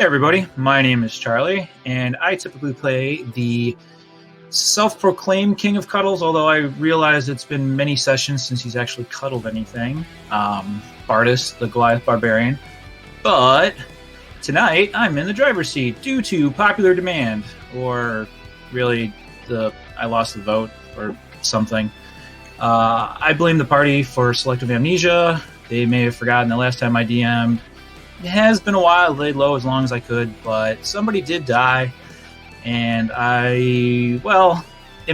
Hey everybody, my name is Charlie, and I typically play the self-proclaimed King of Cuddles, although I realize it's been many sessions since he's actually cuddled anything. Bardus, the Goliath Barbarian. But tonight, I'm in the driver's seat due to popular demand, or really, I lost the vote, or something. I blame the party for selective amnesia. They may have forgotten the last time I DM'd. It has been a while, laid low as long as I could, but somebody did die, and in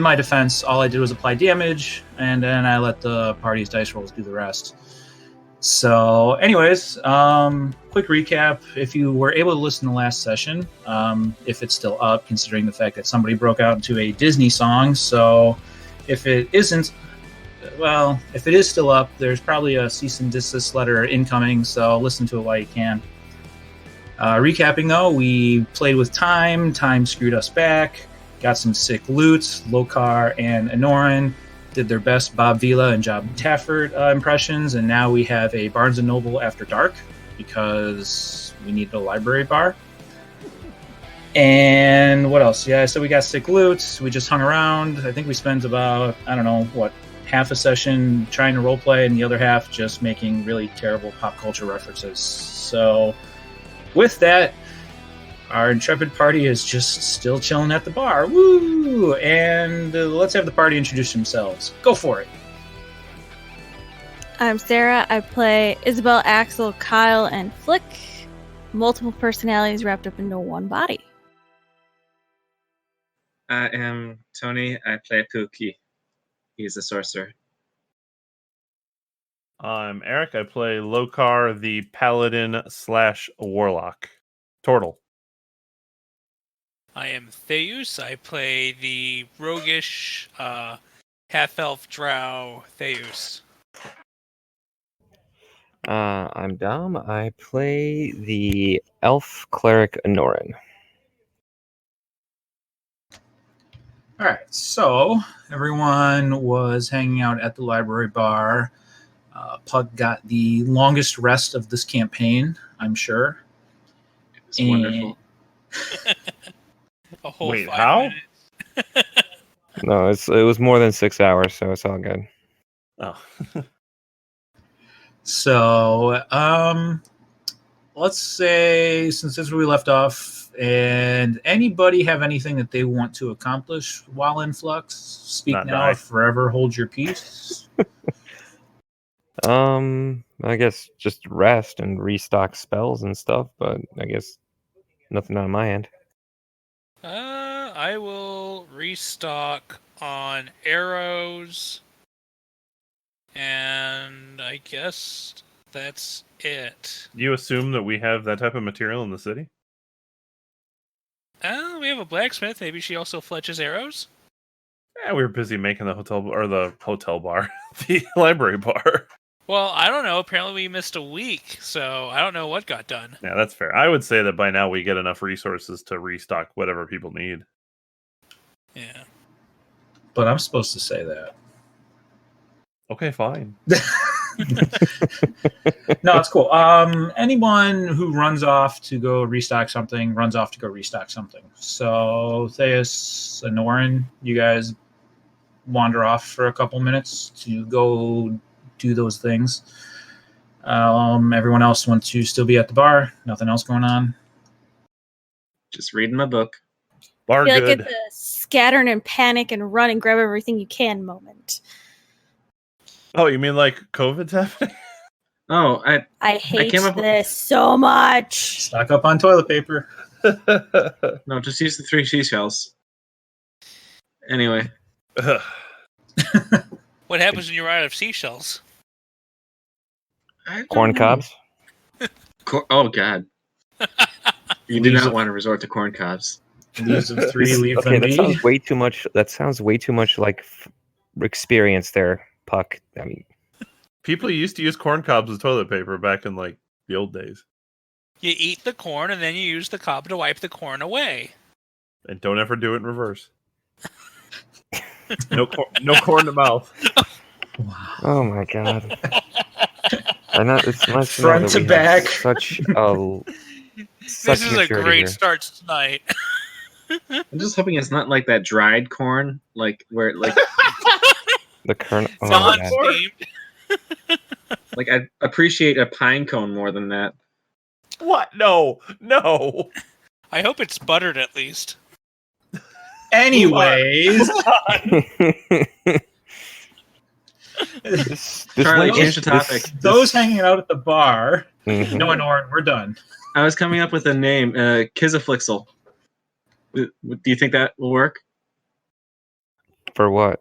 my defense, all I did was apply damage, and then I let the party's dice rolls do the rest. So, anyways, quick recap. If you were able to listen to the last session, if it's still up, considering the fact that somebody broke out into a Disney song, so if it isn't, well, if it is still up, there's probably a cease and desist letter incoming, so listen to it while you can. Recapping, though, we played with time. Time screwed us back. Got some sick loots. Lokar and Anoran did their best Bob Vila and Job Taffert impressions, and now we have a Barnes & Noble After Dark because we need a library bar. And what else? Yeah, so we got sick loots. We just hung around. I think we spent about, half a session trying to roleplay, and the other half just making really terrible pop culture references. So, with that, our intrepid party is just still chilling at the bar. Woo! And let's have the party introduce themselves. Go for it. I'm Sarah. I play Isabel, Axel, Kyle, and Flick. Multiple personalities wrapped up into one body. I am Tony. I play Pookie. He's a sorcerer. I'm Eric. I play Lokar, the paladin / warlock. Turtle. I am Theus. I play the roguish half-elf drow Theus. I'm Dom. I play the elf cleric Anoran. All right, so everyone was hanging out at the library bar. Pug got the longest rest of this campaign, I'm sure. It was wonderful. A whole Wait, 5 how? minutes. No, it was more than 6 hours, so it's all good. Oh. So, let's say, since this is where we left off, and anybody have anything that they want to accomplish while in Flux? Speak Not now die. or forever hold your peace. I guess just rest and restock spells and stuff, but I guess nothing on my end. I will restock on arrows, and I guess that's it. You assume that we have that type of material in the city? We have a blacksmith. Maybe she also fletches arrows? Yeah, we were busy making the hotel bar, the library bar. Well, I don't know. Apparently we missed a week, so I don't know what got done. Yeah, that's fair. I would say that by now we get enough resources to restock whatever people need. Yeah. But I'm supposed to say that. Okay, fine. No, it's cool. Anyone who runs off to go restock something, runs off to go restock something. So, Theus, Anoran, you guys wander off for a couple minutes to go do those things. Everyone else wants to still be at the bar. Nothing else going on. Just reading my book. Bar I feel good. like it's a scatter and panic and run and grab everything you can moment. Oh, you mean like COVID's happening? Oh, I hate came up with- this so much. Stock up on toilet paper. no, just use the 3 seashells. Anyway. What happens when you run out of seashells? I don't Corn know. cobs? Oh, God. You do not want to resort to corn cobs. Leaves of 3, leave Okay, them that be. sounds way too much. That sounds way too much like experience there, Puck. I mean, People used to use corn cobs as toilet paper back in like the old days. You eat the corn, and then you use the cob to wipe the corn away. And don't ever do it in reverse. No corn to mouth. Wow. oh my god. I know it's nice to know Front that to we have back. such a Such This is a maturity great here. start tonight. I'm just hoping it's not like that dried corn, like where like The kernel. Oh, Non God. steamed. like I appreciate a pine cone more than that. What? No. No. I hope it's buttered at least. Anyways, this Charlie, link change is- the topic. those hanging out at the bar. Mhm. No, and Orin, we're done. I was coming up with a name, Kizaflixel. Do you think that will work? For what?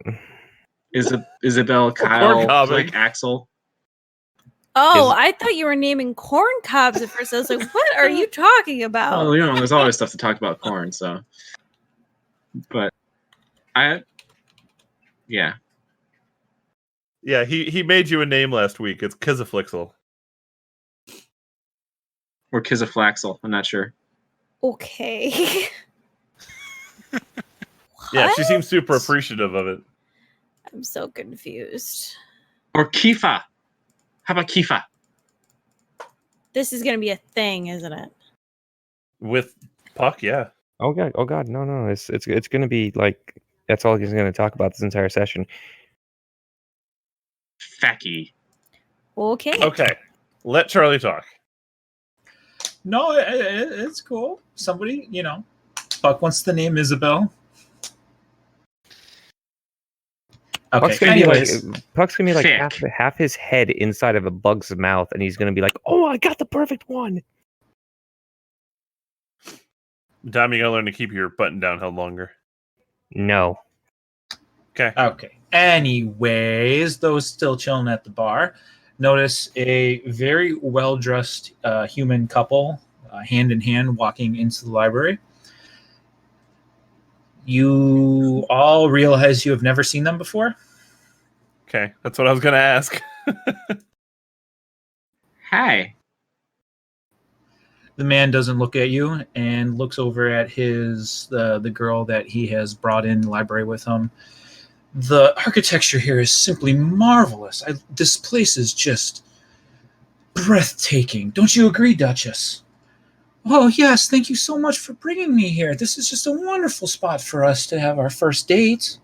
Isabel, corn Kyle, cobbing. like Axel. Oh, Is- I thought you were naming corn cobs at first. I was like, what are you talking about? Well, there's always stuff to talk about corn, so. But yeah. Yeah, he made you a name last week. It's Kizaflixel. Or Kizaflaxel, I'm not sure. Okay. Yeah, she What? seems super appreciative of it. I'm so confused. Or Kifa. How about Kifa? This is gonna be a thing, isn't it? With Puck, yeah. Oh god, no. It's gonna be like that's all he's gonna talk about this entire session. Facky. Okay. Okay, let Charlie talk. No, it's cool. Somebody, Puck wants the name Isabel. Puck's Okay, gonna anyways. be like Puck's gonna be like Thick. half his head inside of a bug's mouth, and he's gonna be like, "Oh, I got the perfect one." Dom, you gotta learn to keep your button down held longer. No. Okay. Anyways, those still chilling at the bar notice a very well-dressed human couple, hand in hand, walking into the library. You all realize you have never seen them before. Okay, that's what I was gonna ask. Hi. The man doesn't look at you and looks over at the girl that he has brought in the library with him. The architecture here is simply marvelous. This place is just breathtaking. Don't you agree, Duchess? Oh, yes. Thank you so much for bringing me here. This is just a wonderful spot for us to have our first date.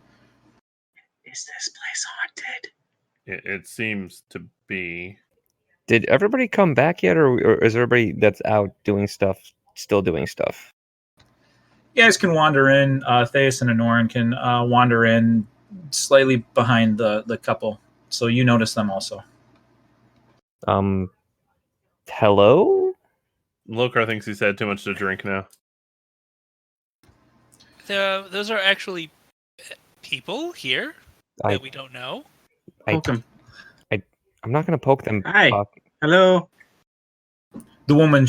Is this place haunted? It seems to be. Did everybody come back yet, or is everybody that's out doing stuff still doing stuff? You guys can wander in. Theus and Anoran can wander in slightly behind the couple. So you notice them also. Hello? Lokar thinks he's had too much to drink now. Those are actually people here I- that we don't know. Poke him. I'm not gonna poke them. Hi. Puck. Hello. The woman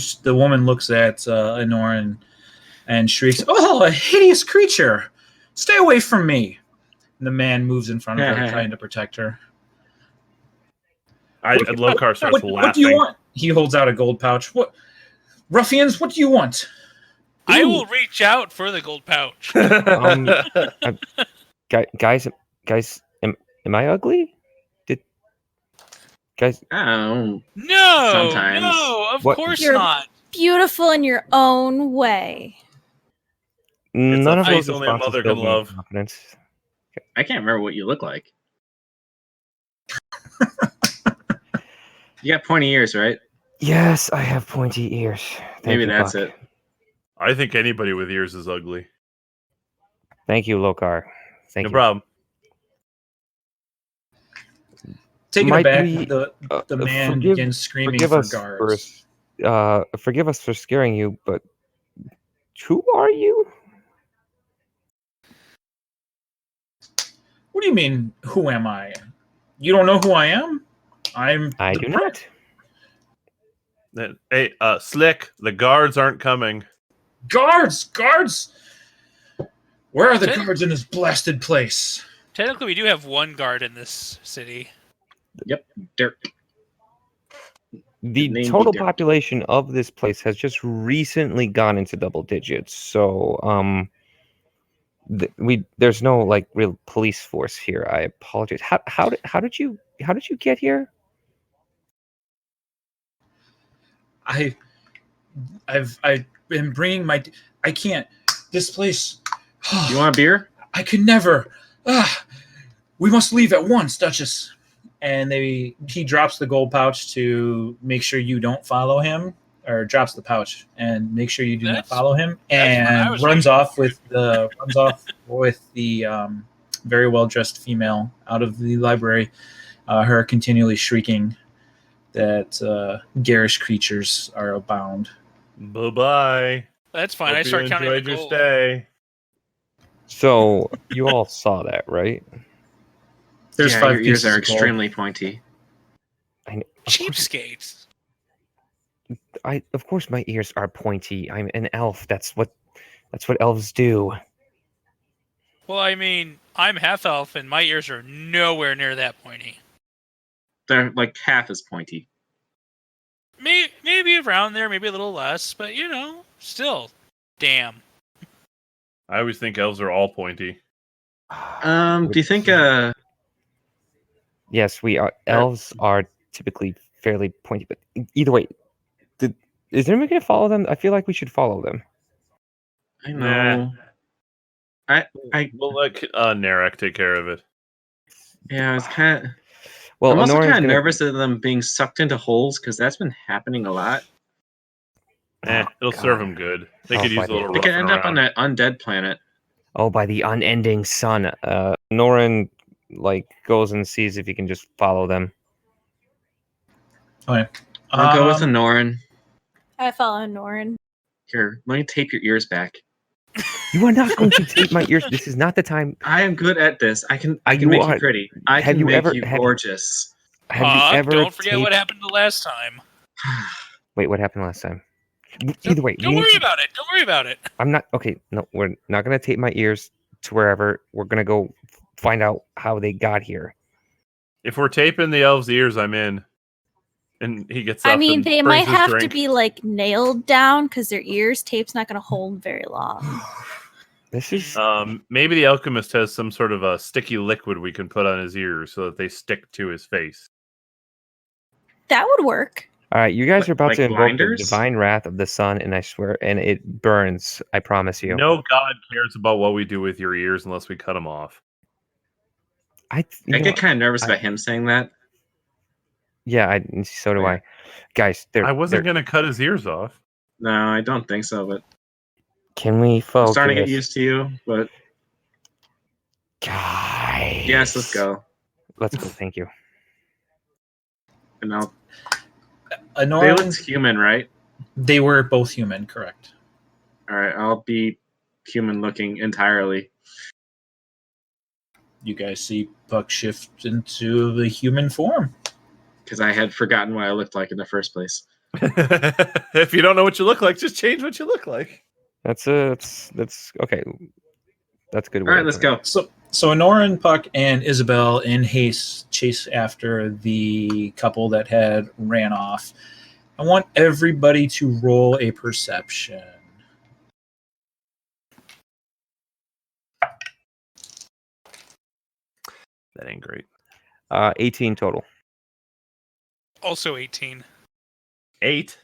looks at Anoran and shrieks, "Oh, a hideous creature! Stay away from me!" And the man moves in front of her, trying to protect her. Lokar starts laughing. What do you want? He holds out a gold pouch. What, ruffians? What do you want? I will reach out for the gold pouch. Guys, am I ugly? Guys, Oh. No, Sometimes. no, of What- course You're- not. Beautiful in your own way. none of face those only a responses mother build can me love. confidence. I can't remember what you look like. You got pointy ears, right? Yes, I have pointy ears. Thank Maybe you, that's Puck. it. I think anybody with ears is ugly. Thank you, Lokar. Thank No you. problem. Taken Might aback, we, the man forgive- begins screaming forgive for us guards. forgive us for scaring you, but who are you? What do you mean, who am I? You don't know who I am? I do not. Hey, Slick, the guards aren't coming. Guards! Where are the Ten- guards in this blasted place? Technically, we do have one guard in this city. Dirk. The Name total be population of this place has just recently gone into double digits. So, there's no like real police force here. I apologize. How did you get here? I've been bringing my. I can't. This place. You want a beer? I could never. We must leave at once, Duchess. And he drops the gold pouch to make sure you don't follow him, or drops the pouch and make sure you do not follow him, and runs off with the very well dressed female out of the library. Her continually shrieking that garish creatures are abound. Bye-bye. That's fine. Hope I start you counting the enjoyed your gold. stay. So you all saw that, right? There's Yeah, 5 your ears pieces are of gold. extremely pointy. Cheapskates. Of course my ears are pointy. I'm an elf. That's what elves do. Well, I mean, I'm half elf, and my ears are nowhere near that pointy. They're like half as pointy. Maybe around there, maybe a little less, but still, damn. I always think elves are all pointy. Do you think Yes, we are. Elves are typically fairly pointy, but either way, is anyone going to follow them? I feel like we should follow them. I know. We'll let Narek take care of it. Yeah, I was kind of. Well, I'm also Honora's kind of gonna- nervous of them being sucked into holes because that's been happening a lot. It'll serve them good. They could use a little They could roughing end up on around. that undead planet. Oh, by the unending sun. Norin goes and sees if he can just follow them. Okay. I'll go with the Norin. I follow Norin. Here, let me tape your ears back. You are not going to tape my ears. This is not the time. I am good at this. I can You make are. you pretty. I Have can you make ever- you have- gorgeous. Have you ever Don't forget taped... what happened the last time. Wait, what happened last time? Either way, Don't worry about it. Don't worry about it. I'm not okay. No, we're not gonna tape my ears to wherever. We're gonna go find out how they got here. If we're taping the elves' ears, I'm in. And he gets up I mean, and they brings might his have to drink. be nailed down because their ears tape's not going to hold very long. This is Maybe the alchemist has some sort of a sticky liquid we can put on his ears so that they stick to his face. That would work. all right. You guys are about Like to invoke blinders? the divine wrath of the sun, and I swear, and it burns. I promise you. No god cares about what we do with your ears unless we cut them off. I get kind of nervous about him saying that. Yeah, so do Yeah. I. Guys, I wasn't going to cut his ears off. No, I don't think so. But Can we I'm focus? starting to get used to you. But Guys. yes, let's go. Let's go. Thank you. And I'll, they Anoran, looked human, right? they were both human, correct? All right, I'll be human looking entirely. You guys see Puck shift into the human form. Because I had forgotten what I looked like in the first place. If you don't know what you look like, just change what you look like. That's okay. That's a good. All way right, of let's putting go. So Anoran, Puck, and Isabel in haste chase after the couple that had ran off. I want everybody to roll a perception. That ain't great. 18 total. Also 18. 8.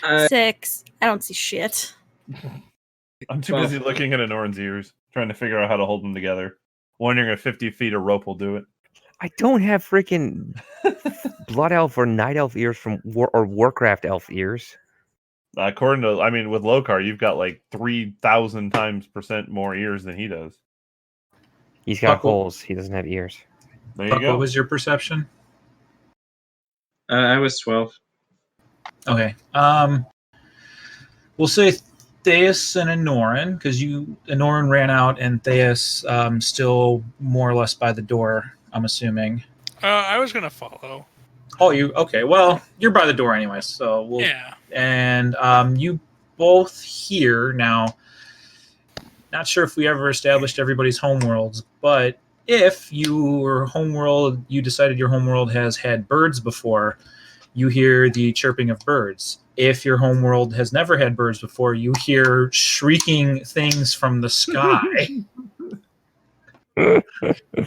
Uh, 6. I don't see shit. I'm too Well- busy looking at Anoran's ears, trying to figure out how to hold them together. Wondering if 50 feet of rope will do it. I don't have freaking blood elf or night elf ears from Warcraft elf ears. According to, with Lokar, you've got 3,000 times % more ears than he does. He's got Buckle. holes. He doesn't have ears. There you Puck, go. what was your perception? I was 12. Okay. We'll say Theus and Anoran, because Anoran ran out and Theus still more or less by the door, I'm assuming. I was gonna follow. Oh, okay. Well, you're by the door anyway, so we'll. Yeah. And you both here now. Not sure if we ever established everybody's homeworlds, but if you decided your homeworld has had birds before, you hear the chirping of birds. If your homeworld has never had birds before, you hear shrieking things from the sky.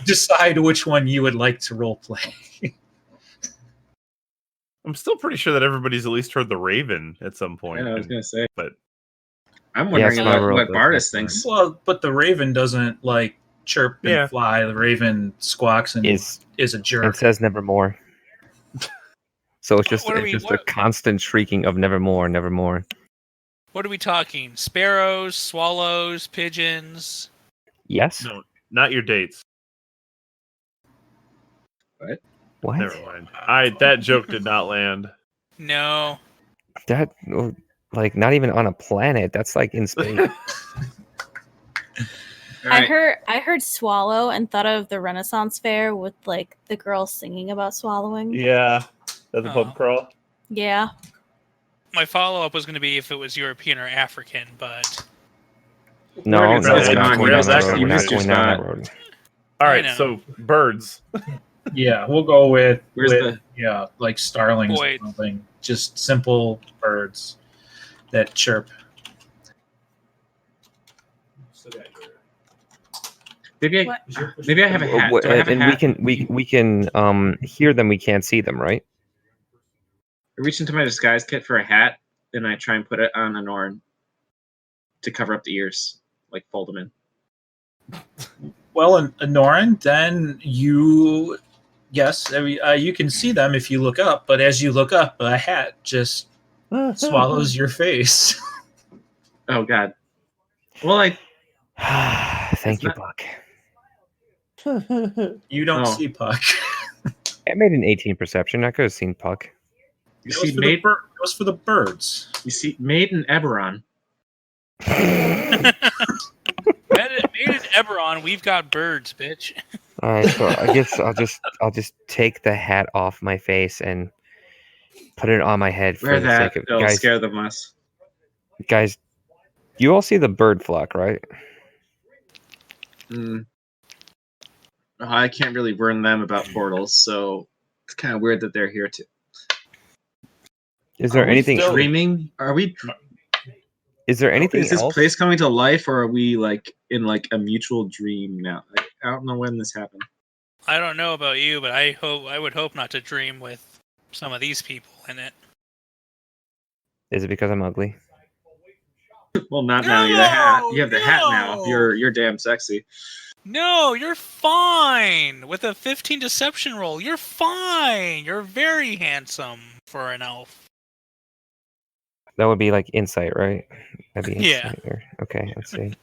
Decide which one you would like to roleplay. I'm still pretty sure that everybody's at least heard the Raven at some point. I was gonna say, but I'm wondering Yes, my world what does Bardis that. thinks. Well, but the Raven doesn't like chirp and Yeah. fly. The Raven squawks and Is is a and jerk. says nevermore. So it's just What are it's we- just what- a constant shrieking of nevermore, nevermore. What are we talking? Sparrows, swallows, pigeons? Yes. no, not your dates. What? Never mind. That joke did not land. No. That like not even on a planet. That's like in space. All right. I heard swallow and thought of the Renaissance fair with like the girls singing about swallowing. Yeah, that's a pub Oh. crawl. Yeah. My follow-up was going to be if it was European or African, but No, We're no, gonna- it's we're gone. not going You're down that actually- road. you We're not missed your going down that spot. road. All I right, know. so birds. Yeah, we'll go with Where's like starlings Boy. or something. Just simple birds that chirp. Maybe What? I have a hat. Do I have a And hat? we can hear them. We can't see them, right? I reach into my disguise kit for a hat, and I try and put it on Anoran to cover up the ears, like fold them in. Well, in Norin, then you can see them if you look up, but as you look up, a hat just swallows your face. Oh God. Well, Thank you, not- Buck. You don't Oh. see Puck. I made an 18 perception. I could have seen Puck. you That was see, for made that was for the birds. made in Eberron. made in Eberron, we've got birds, bitch. All right, so I guess I'll just take the hat off my face and put it on my head for Wear the that. sake of It'll guys. scare them less. Guys, you all see the bird flock, right? I can't really warn them about portals, so it's kind of weird that they're here too. Is there Are we anything? still- Dreaming? Are we? Is there anything Is this else? place coming to life, or are we like in like a mutual dream now? I don't know when this happened. I don't know about you, but I would hope not to dream with some of these people in it. Is it because I'm ugly? Well, not now. You have the hat. No, You have the hat now. no. You're damn sexy. No, you're fine with a 15 deception roll. You're fine. You're very handsome for an elf. That would be like insight, right? That'd be Yeah. insight. Okay, let's see.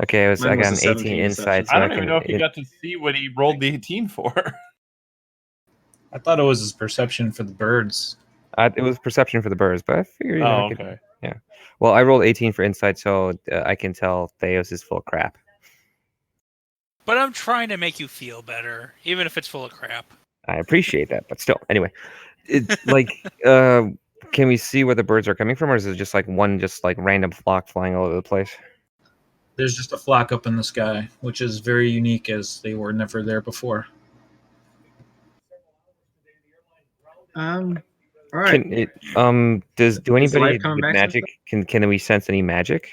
Okay, I Mine got was an a 18 17 insight. So I don't can, even know if you got to see what he rolled the 18 for. I thought it was his perception for the birds. It was perception for the birds, but I figured. Oh, I could, okay. Well, I rolled 18 for insight, so I can tell Theos is full of crap. But I'm trying to make you feel better, even if it's full of crap. I appreciate that, but still, anyway, it's like, can we see where the birds are coming from, or is it just like one, just like random flock flying all over the place? There's just a flock up in the sky, which is very unique as they were never there before. All right. Can it? Do Is anybody life coming with back to magic? Can we sense any magic?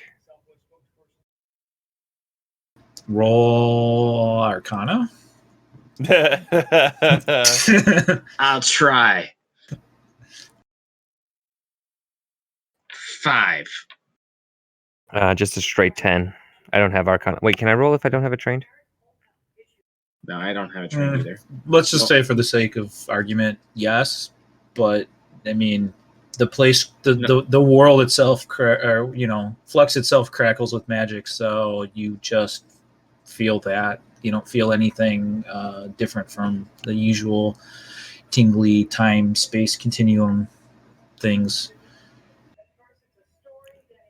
Roll Arcana. I'll try. 5. Just a straight 10. I don't have Arcana. Wait, can I roll if I don't have it trained? No, I don't have a train either. Let's just say, for the sake of argument, yes. But I mean, the place, the world itself, Flux itself crackles with magic. So you just feel that. You don't feel anything different from the usual tingly time space continuum things.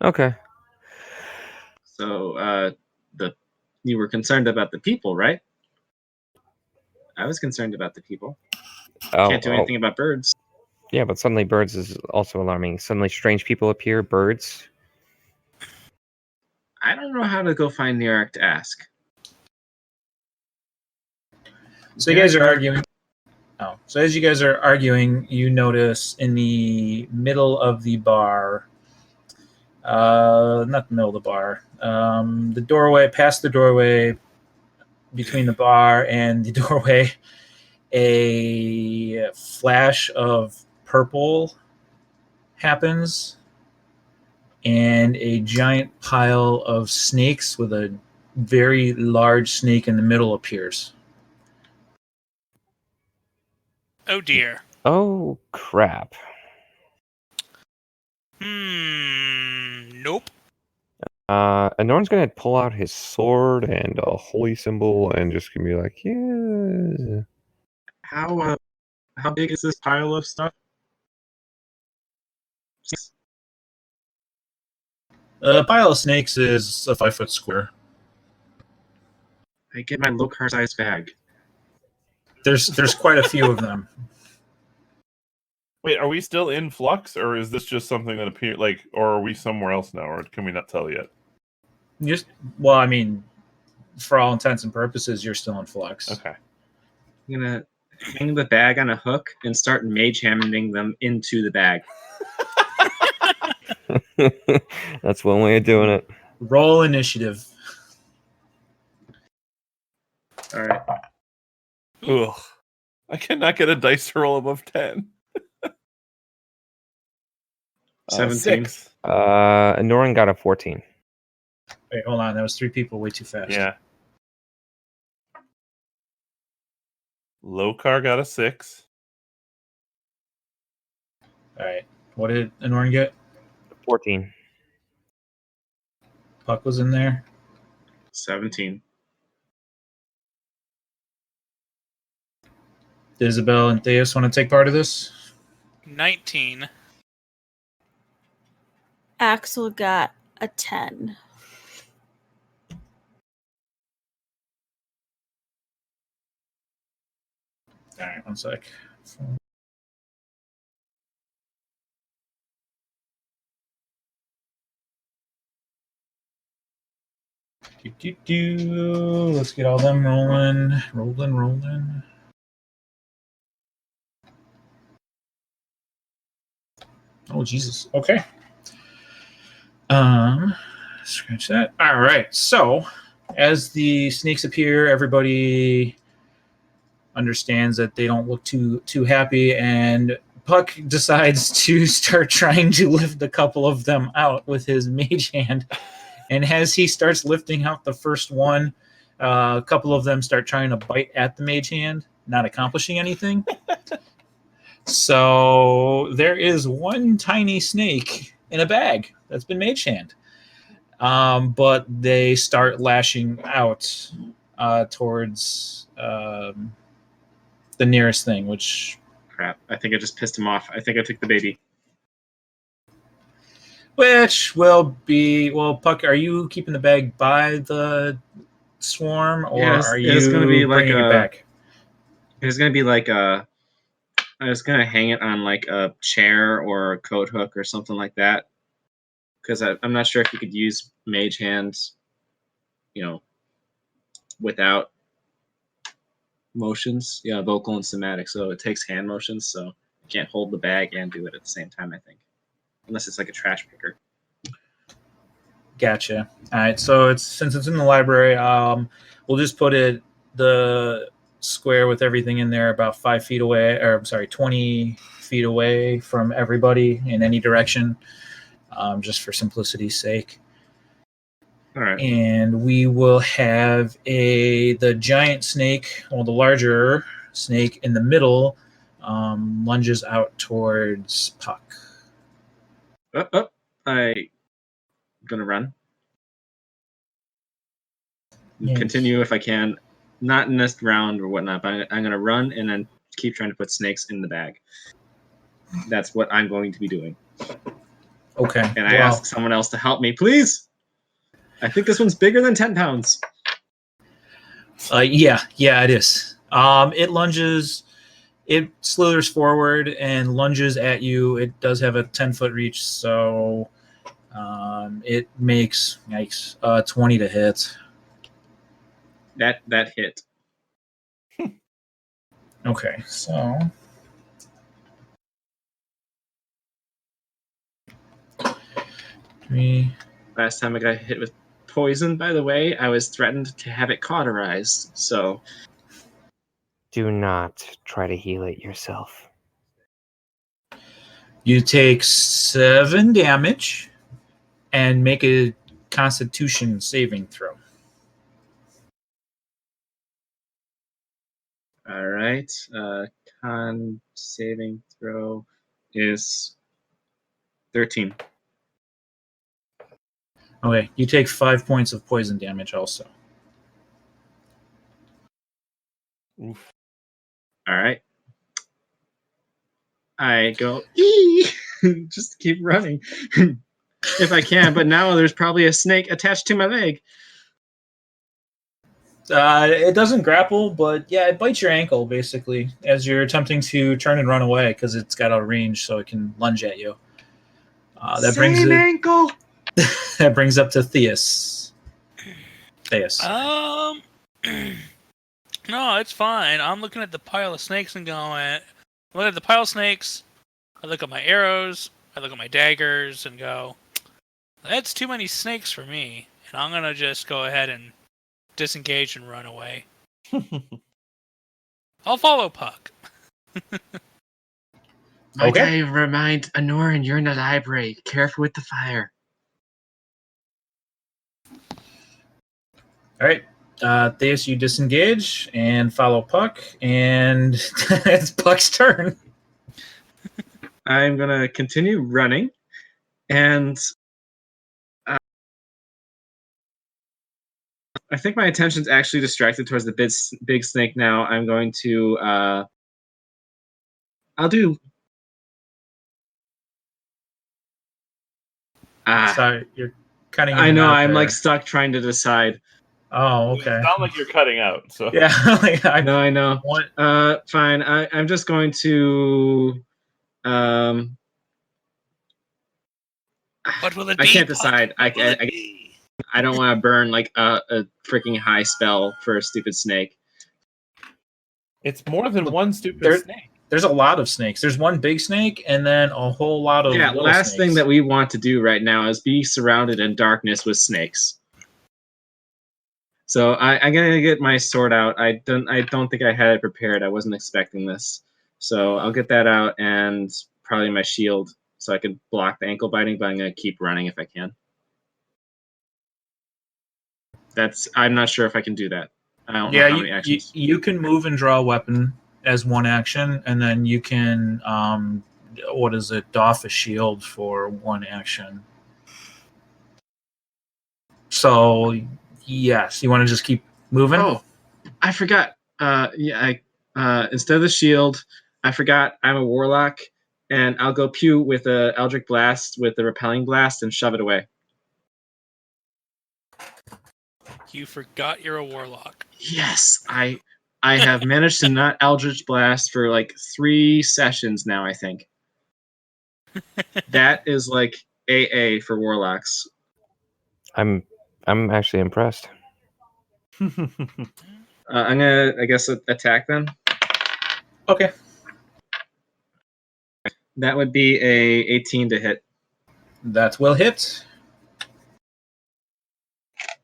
Okay. So you were concerned about the people, right? I was concerned about the people. Can't do anything about birds. Yeah, but suddenly birds is also alarming. Suddenly strange people appear, birds. I don't know how to go find Niark to ask. So you guys are arguing. Oh, so as you guys are arguing, you notice in the middle of the bar, not the middle of the bar, the doorway, past the doorway, between the bar and the doorway, a flash of purple happens, and a giant pile of snakes with a very large snake in the middle appears. Oh dear. Oh crap! Nope. And Norn's gonna pull out his sword and a holy symbol and just gonna be like, yeah. How big is this pile of stuff? A pile of snakes is a 5-foot square. I get my low car size bag. There's quite a few of them. Wait, are we still in Flux, or is this just something that appeared? Like, or are we somewhere else now, or can we not tell yet? Well, I mean, for all intents and purposes, you're still in Flux. Okay. I'm gonna hang the bag on a hook and start mage hammering them into the bag. That's one way of doing it. Roll initiative. All right. Ugh. I cannot get a dice to roll above 10. 17. 6. And Norn got a 14. Wait, hold on. That was 3 people way too fast. Yeah. Lokar got a 6. All right. What did Anoran get? 14. Puck was in there. 17. Did Isabel and Theus want to take part of this? 19. Axel got a 10. All right, one sec. Let's get all them rolling. Rolling. Oh, Jesus. Okay. Scratch that. All right. So, as the snakes appear, everybody understands that they don't look too happy, and Puck decides to start trying to lift a couple of them out with his mage hand. And as he starts lifting out the first one, a couple of them start trying to bite at the mage hand, not accomplishing anything. So there is one tiny snake in a bag that's been mage hand. But they start lashing out towards the nearest thing, which... Crap. I think I just pissed him off. I think I took the baby. Which will be... Well, Puck, are you keeping the bag by the swarm, or are you gonna be like bringing it back? It's going to be like a... I was going to hang it on like a chair or a coat hook or something like that. Because I'm not sure if you could use mage hands, without motions. Yeah, vocal and somatic. So it takes hand motions. So you can't hold the bag and do it at the same time, I think. Unless it's like a trash picker. Gotcha. All right. So since it's in the library, we'll just put the square with everything in there about 5 feet away, or I'm sorry, 20 feet away from everybody in any direction, just for simplicity's sake. All right. And we will have the giant snake, or the larger snake in the middle, lunges out towards Puck. I'm gonna run. Yes. Continue if I can. Not in this round or whatnot, but I'm gonna run and then keep trying to put snakes in the bag. That's what I'm going to be doing. Okay. And I ask someone else to help me, please. I think this one's bigger than 10 pounds. Yeah, it is. It lunges. It slithers forward and lunges at you. It does have a 10-foot reach, so it makes 20 to hit. That hit. Okay, so Last time I got hit with poison, by the way, I was threatened to have it cauterized. So Do not try to heal it yourself. You take 7 damage and make a Constitution saving throw. All right. Con saving throw is 13. Okay, you take 5 points of poison damage also. Oof. All right. I go, "Ee!" Just keep running if I can. But now there's probably a snake attached to my leg. It doesn't grapple, but yeah, it bites your ankle basically as you're attempting to turn and run away because it's got a range, so it can lunge at you. That brings Same it. ankle. That brings up to Theus. No, it's fine. I'm looking at the pile of snakes and going, look at the pile of snakes. I look at my arrows. I look at my daggers and go, that's too many snakes for me. And I'm going to just go ahead and disengage and run away. I'll follow Puck. Like Okay. I remind Anoran, you're in the library. Careful with the fire. All right, Theus, you disengage and follow Puck, and it's Puck's turn. I'm gonna continue running, and I think my attention's actually distracted towards the big snake now. I'm going to I'll do Sorry, you're cutting. I in and know out I'm there. like stuck trying to decide. Oh, It okay. sounds like you're cutting out. So Yeah, like, I No, I know. want. Fine. I'm just going to What will it I be? can't Puck? decide. What will it be? I don't want to burn like a freaking high spell for a stupid snake. it's more than one stupid There- snake. There's a lot of snakes. There's one big snake, and then a whole lot of Yeah, little last snakes. thing that we want to do right now is be surrounded in darkness with snakes. So I'm gonna get my sword out. I don't think I had it prepared. I wasn't expecting this. So I'll get that out and probably my shield so I can block the ankle biting, but I'm gonna keep running if I can. I'm not sure if I can do that. I don't know how many actions. You can move and draw a weapon as one action, and then you can doff a shield for one action. So yes, you want to just keep moving. Oh, I forgot. Instead of the shield, I forgot I'm a warlock, and I'll go pew with a Eldritch Blast with the repelling blast and shove it away. You forgot you're a warlock. Yes, I have managed to not Eldritch Blast for like 3 sessions now, I think. That is like AA for warlocks. I'm actually impressed. I'm gonna, I guess, attack then. Okay. That would be a 18 to hit. That will hit.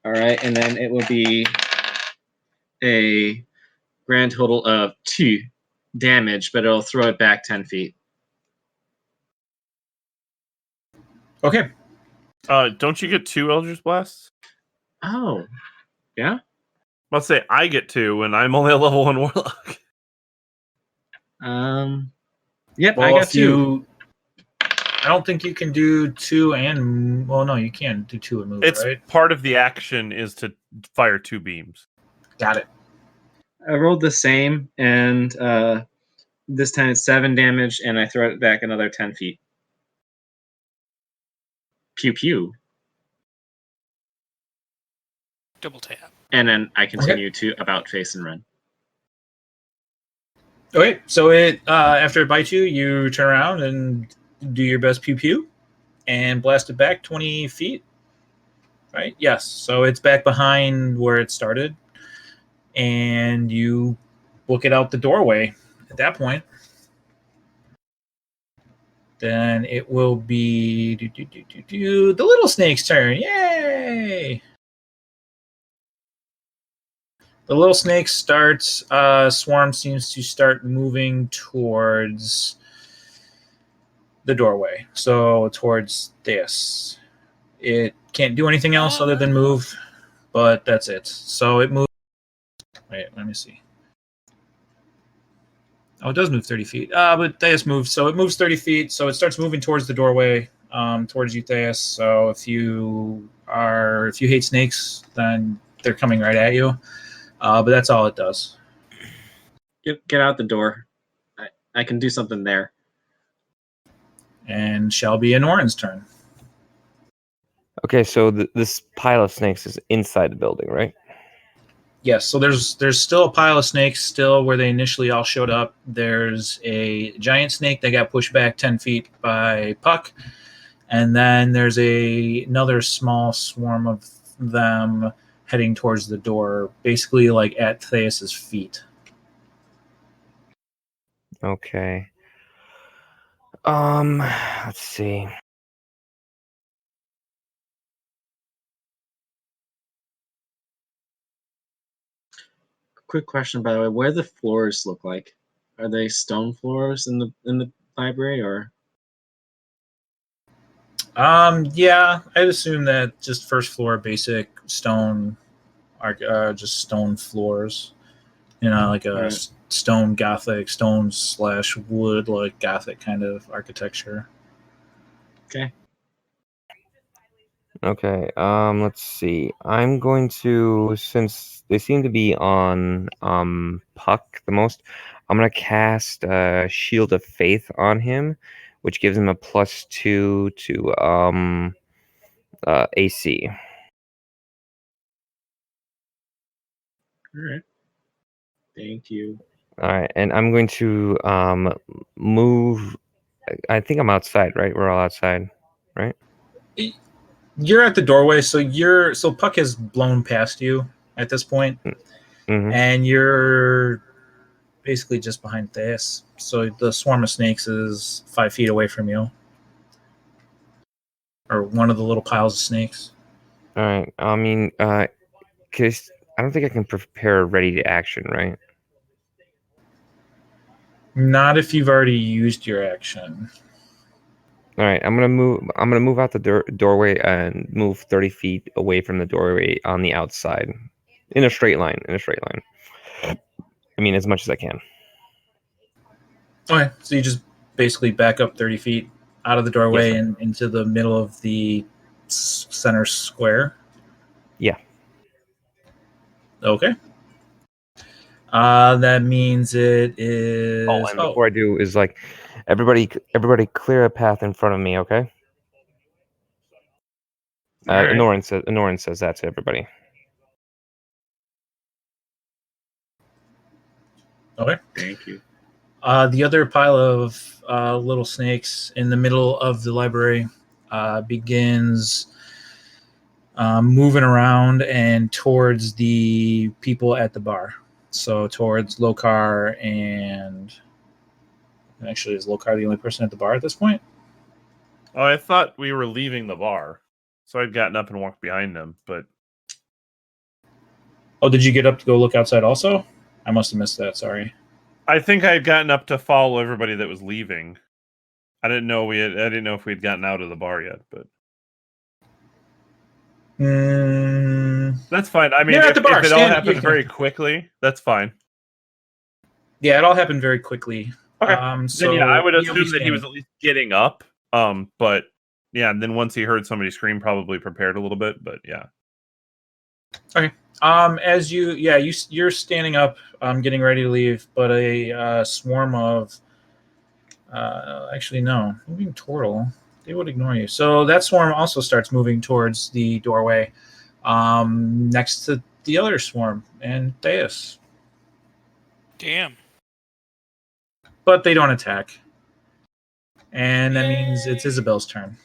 All right, and then it will be a grand total of 2 damage, but it'll throw it back 10 feet. Okay. Don't you get 2 Eldritch Blasts? Oh, yeah? Let's say I get 2, and I'm only a level 1 warlock. Yep, Well, I got 2. I don't think you can do 2 and... Well, no, you can do 2 and move, It's right? part of the action is to fire 2 beams. Got it. I rolled the same, and this time it's 7 damage, and I throw it back another 10 feet. Pew pew. Double tap. And then I continue to about face and run. Okay, so after it bites you, you turn around and do your best pew pew and blast it back 20 feet. Right? Yes. So it's back behind where it started. And you book it out the doorway at that point. Then it will be the little snake's turn. Yay! The little snake starts, swarm seems to start moving towards the doorway. So towards this. It can't do anything else other than move, but that's it. So it moves. Wait, let me see. Oh, it does move 30 feet. But Theus moves. So it moves 30 feet. So it starts moving towards the doorway, towards you, Theus. So if you hate snakes, then they're coming right at you. But that's all it does. Get out the door. I can do something there. And shall be Norin's turn. Okay, so this pile of snakes is inside the building, right? Yes, so there's still a pile of snakes still where they initially all showed up. There's a giant snake that got pushed back 10 feet by Puck. And then there's another small swarm of them heading towards the door, basically like at Theus's feet. Okay. Let's see. Quick question, by the way. What do the floors look like? Are they stone floors in the library, or? Yeah, I'd assume that just first floor basic stone, just stone floors. Like a Right. stone Gothic, stone/wood, like Gothic kind of architecture. Okay. Okay, let's see. I'm going to, since they seem to be on Puck the most, I'm gonna cast Shield of Faith on him, which gives him a +2 to AC. All right. Thank you. All right, and I'm going to move. I think I'm outside, right? We're all outside, right? You're at the doorway, so Puck has blown past you at this point, Mm-hmm. and you're basically just behind Theus. So the swarm of snakes is 5 feet away from you, or one of the little piles of snakes. All right. I mean, cause I don't think I can prepare ready to action, right? Not if you've already used your action. All right. I'm gonna move out the doorway and move 30 feet away from the doorway on the outside, in a straight line. I mean, as much as I can. Okay, so you just basically back up 30 feet out of the doorway Yes, and into the middle of the center square. Yeah. Okay. That means it is. Oh, and before I do is like, everybody clear a path in front of me, okay? All right. Anoran says that to everybody. Okay. Thank you. The other pile of little snakes in the middle of the library begins moving around and towards the people at the bar. So towards Lokar and actually, is Lokar the only person at the bar at this point? Oh, I thought we were leaving the bar, so I'd gotten up and walked behind them. But Oh, did you get up to go look outside also? I must have missed that. Sorry. I think I had gotten up to follow everybody that was leaving. I didn't know if we'd gotten out of the bar yet, but that's fine. I mean, You're at the bar, if it all happened very quickly, that's fine. Yeah, it all happened very quickly. Okay. So then, yeah, I would he'll be assume that he was at least getting up. But yeah, and then once he heard somebody scream, probably prepared a little bit. But yeah. Okay. As you're standing up, getting ready to leave, but a swarm of actually no, moving turtle, they would ignore you. So that swarm also starts moving towards the doorway, next to the other swarm and Theus. Damn. But they don't attack, and that means it's Isabel's turn.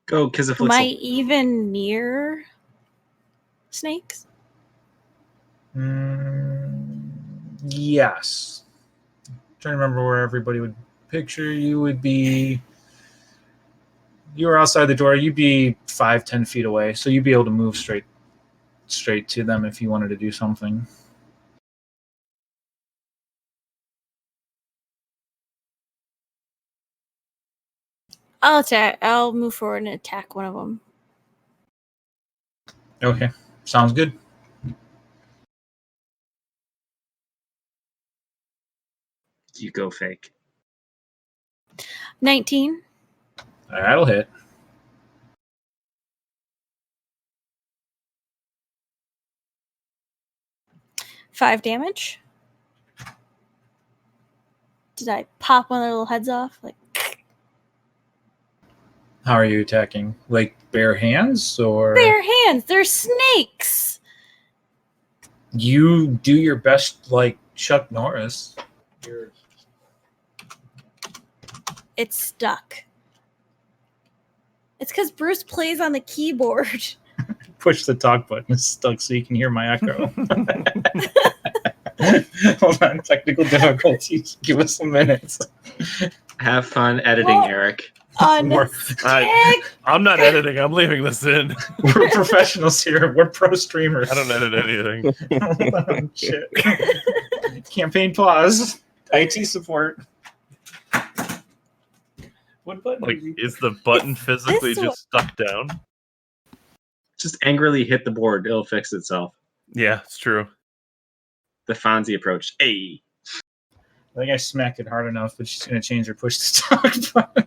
Go, Kizaflix. Am I even near snakes? Yes. I'm trying to remember where everybody would picture you would be. You were outside the door. You'd be 5-10 feet away, so you'd be able to move straight straight to them if you wanted to do something. I'll attack. I'll move forward and attack one of them. Okay, sounds good. You go fake. 19. That'll hit. Five damage. Did I pop one of their little heads off? Like, How are you attacking? Like bare hands or bare hands. They're snakes. you do your best like Chuck Norris? You're... It's stuck. It's because Bruce plays on the keyboard. Push the talk button. It's stuck so you can hear my echo. Hold on, technical difficulties. Give us some minutes. Have fun editing, Oh. Eric. On I'm not editing. I'm leaving this in. We're professionals here. We're pro streamers. I don't edit anything. Oh, shit. Campaign pause. IT support. What button? Like, did you- is the button physically This one. just stuck down? Just angrily hit the board. It'll fix itself. Yeah, it's true. The Fonzie approach. Hey. I think I smacked it hard enough, but she's going to change her push to talk button.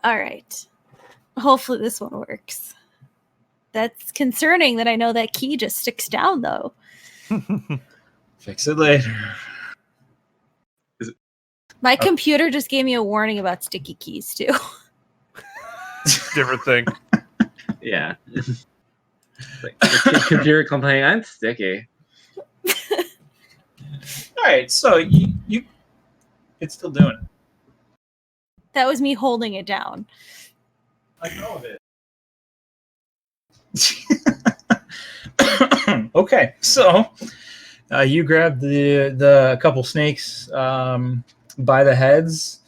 All right. Hopefully this one works. That's concerning that I know that key just sticks down, though. Fix it later. My computer just gave me a warning about sticky keys, too. Different thing. Yeah. Like, the computer complaining, I'm sticky. All right, so you it's still doing it. That was me holding it down. I know it. Okay, so you grab the couple snakes by the heads.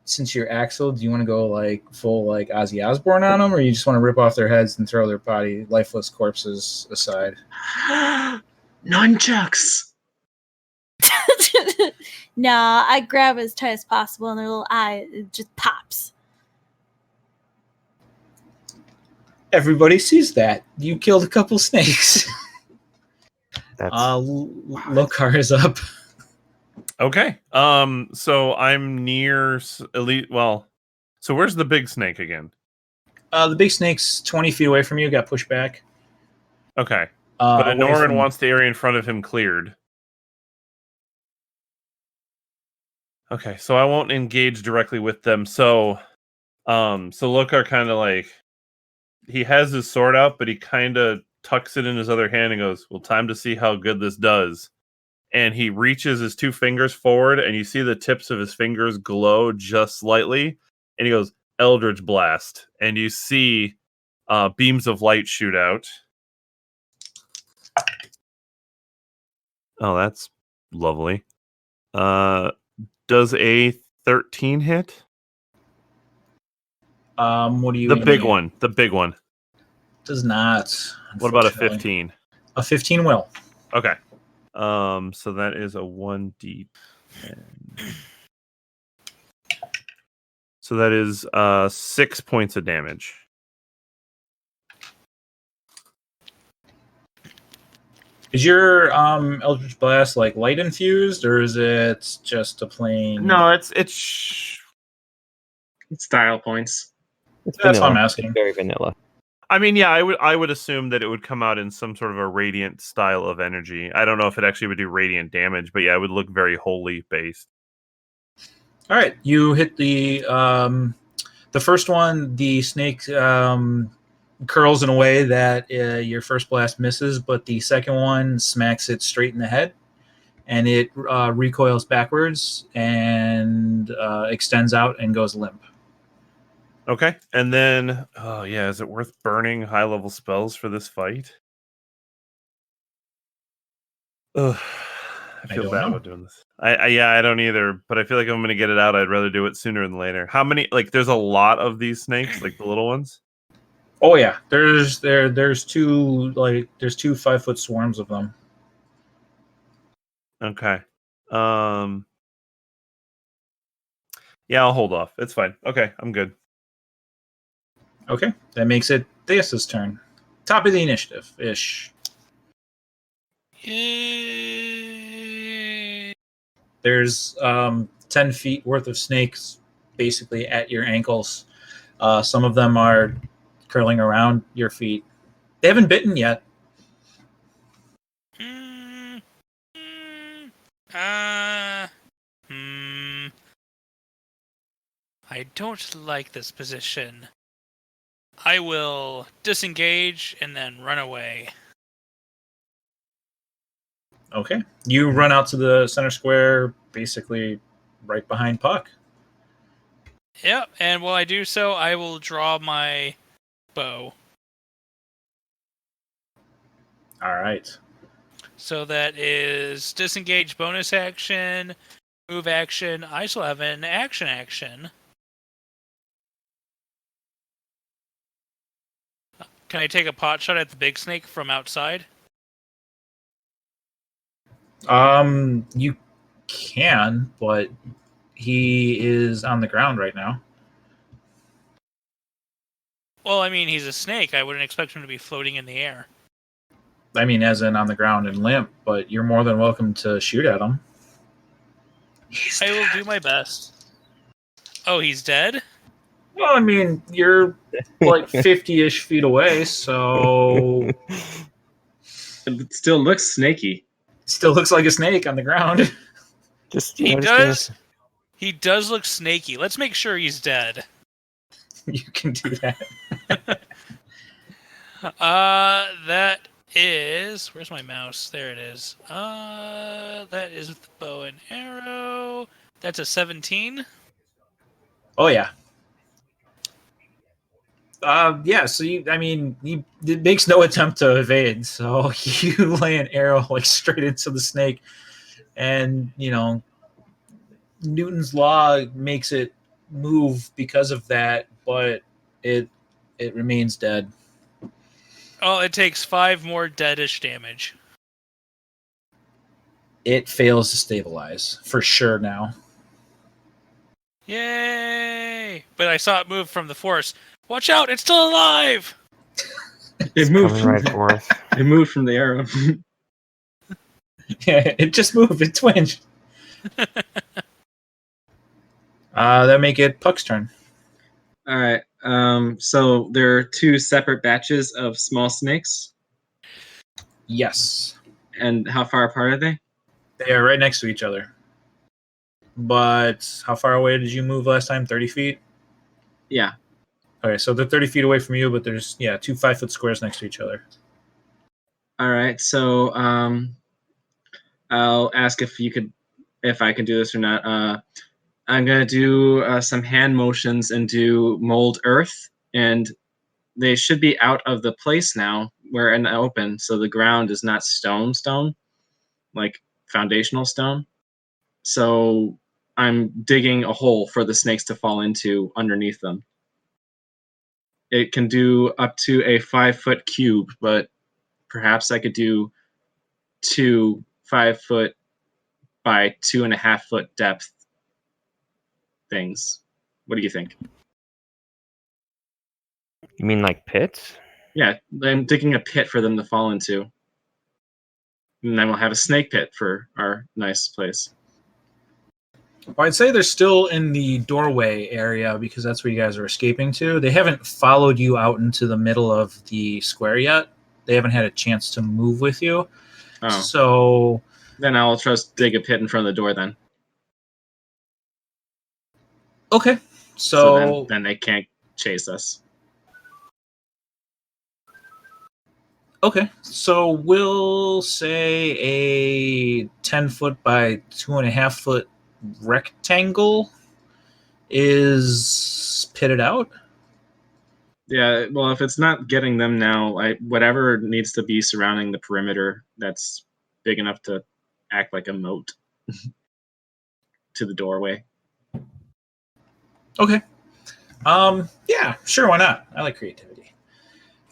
Since you're Axel, do you want to go like full like Ozzy Osbourne on them, or you just want to rip off their heads and throw their body lifeless corpses aside? Nunchucks. Nah, I grab as tight as possible, and their little eye it just pops. Everybody sees that you killed a couple snakes. That's Lokar is up. Okay. So I'm near elite. Well, so where's the big snake again? The big snake's 20 feet away from you. Got pushed back. Okay. But away Anoran from- wants the area in front of him cleared. Okay, so I won't engage directly with them. So Lokar kind of like he has his sword out, but he kind of tucks it in his other hand and goes, "Well, time to see how good this does." And he reaches his two fingers forward, and you see the tips of his fingers glow just slightly. And he goes, "Eldritch Blast," and you see beams of light shoot out. Oh, that's lovely. Does a 13 hit? What do you? The big aiming at? one. The big one. Does not. What about a unfortunately. 15? A 15 will. Okay. So that is a 1d10. So that is 6 points of damage. Is your Eldritch Blast like light infused, or is it just a plain? No, it's Style points. it's That's what I'm vanilla. asking. It's very vanilla. I mean, yeah, I would assume that it would come out in some sort of a radiant style of energy. I don't know if it actually would do radiant damage, but yeah, it would look very holy based. All right, you hit the first one. The snake curls in a way that your first blast misses, but the second one smacks it straight in the head, and it recoils backwards and extends out and goes limp. Okay, and then, oh yeah, is it worth burning high level spells for this fight? Ugh, I feel don't bad know. about doing this. I don't either, but I feel like if I'm gonna get it out, I'd rather do it sooner than later. How many? Like, there's a lot of these snakes, like the little ones. Oh yeah, there's two 5-foot swarms of them. Okay. Yeah, I'll hold off. It's fine. Okay, I'm good. Okay, that makes it Theus's turn. Top of the initiative ish. Yay! There's 10 feet worth of snakes basically at your ankles. Some of them are curling around your feet. They haven't bitten yet. Mm, mm, uh, hmm. I don't like this position. I will disengage and then run away. Okay. You run out to the center square, basically right behind Puck. Yep, and while I do so, I will draw my bow. All right. So that is disengage bonus action, move action. I still have an action. Can I take a pot shot at the big snake from outside? You can, but he is on the ground right now. Well, I mean, he's a snake. I wouldn't expect him to be floating in the air. I mean, as in on the ground and limp, but you're more than welcome to shoot at him. I will do my best. Oh, he's dead? Well, I mean, you're like 50-ish feet away, so It still looks snaky. still looks like a snake on the ground. Just He just give does. He does look snaky. Let's make sure he's dead. You can do that. That is. Where's my mouse? There it is. That is with the bow and arrow. That's a 17. Oh yeah. Yeah. So it makes no attempt to evade. So you lay an arrow like straight into the snake, and Newton's law makes it move because of that, but it remains dead. Oh, it takes 5 more deadish damage. It fails to stabilize for sure now. Yay! But I saw it move from the forest. Watch out! It's still alive! It moved coming right for us. It moved from the arrow. Yeah, it just moved. It twinged. That make it Puck's turn. All right. So there are 2 separate batches of small snakes. Yes, And how far apart are they? they are right next to each other. But how far away did you move last time? 30 feet? Yeah. Okay, so they're 30 feet away from you, but there's 2 5-foot squares next to each other. All right. So I'll ask if I can do this or not. I'm gonna do some hand motions and do mold earth, and they should be out of the place now. We're in the open, so the ground is not stone, like foundational stone. So I'm digging a hole for the snakes to fall into underneath them. It can do up to a 5-foot cube, but perhaps I could do 2 5-foot by 2.5-foot depth things. What do you think? You mean like pits? Yeah, I'm digging a pit for them to fall into. And then we'll have a snake pit for our nice place. Well, I'd say they're still in the doorway area because that's where you guys are escaping to. They haven't followed you out into the middle of the square yet. They haven't had a chance to move with you. Oh. So Then I'll just dig a pit in front of the door then. okay. So then they can't chase us. Okay, so we'll say a 10-foot by 2.5-foot rectangle is pitted out. Yeah, well, if it's not getting them now, whatever needs to be surrounding the perimeter that's big enough to act like a moat to the doorway. Okay. Yeah, sure, why not? I like creativity.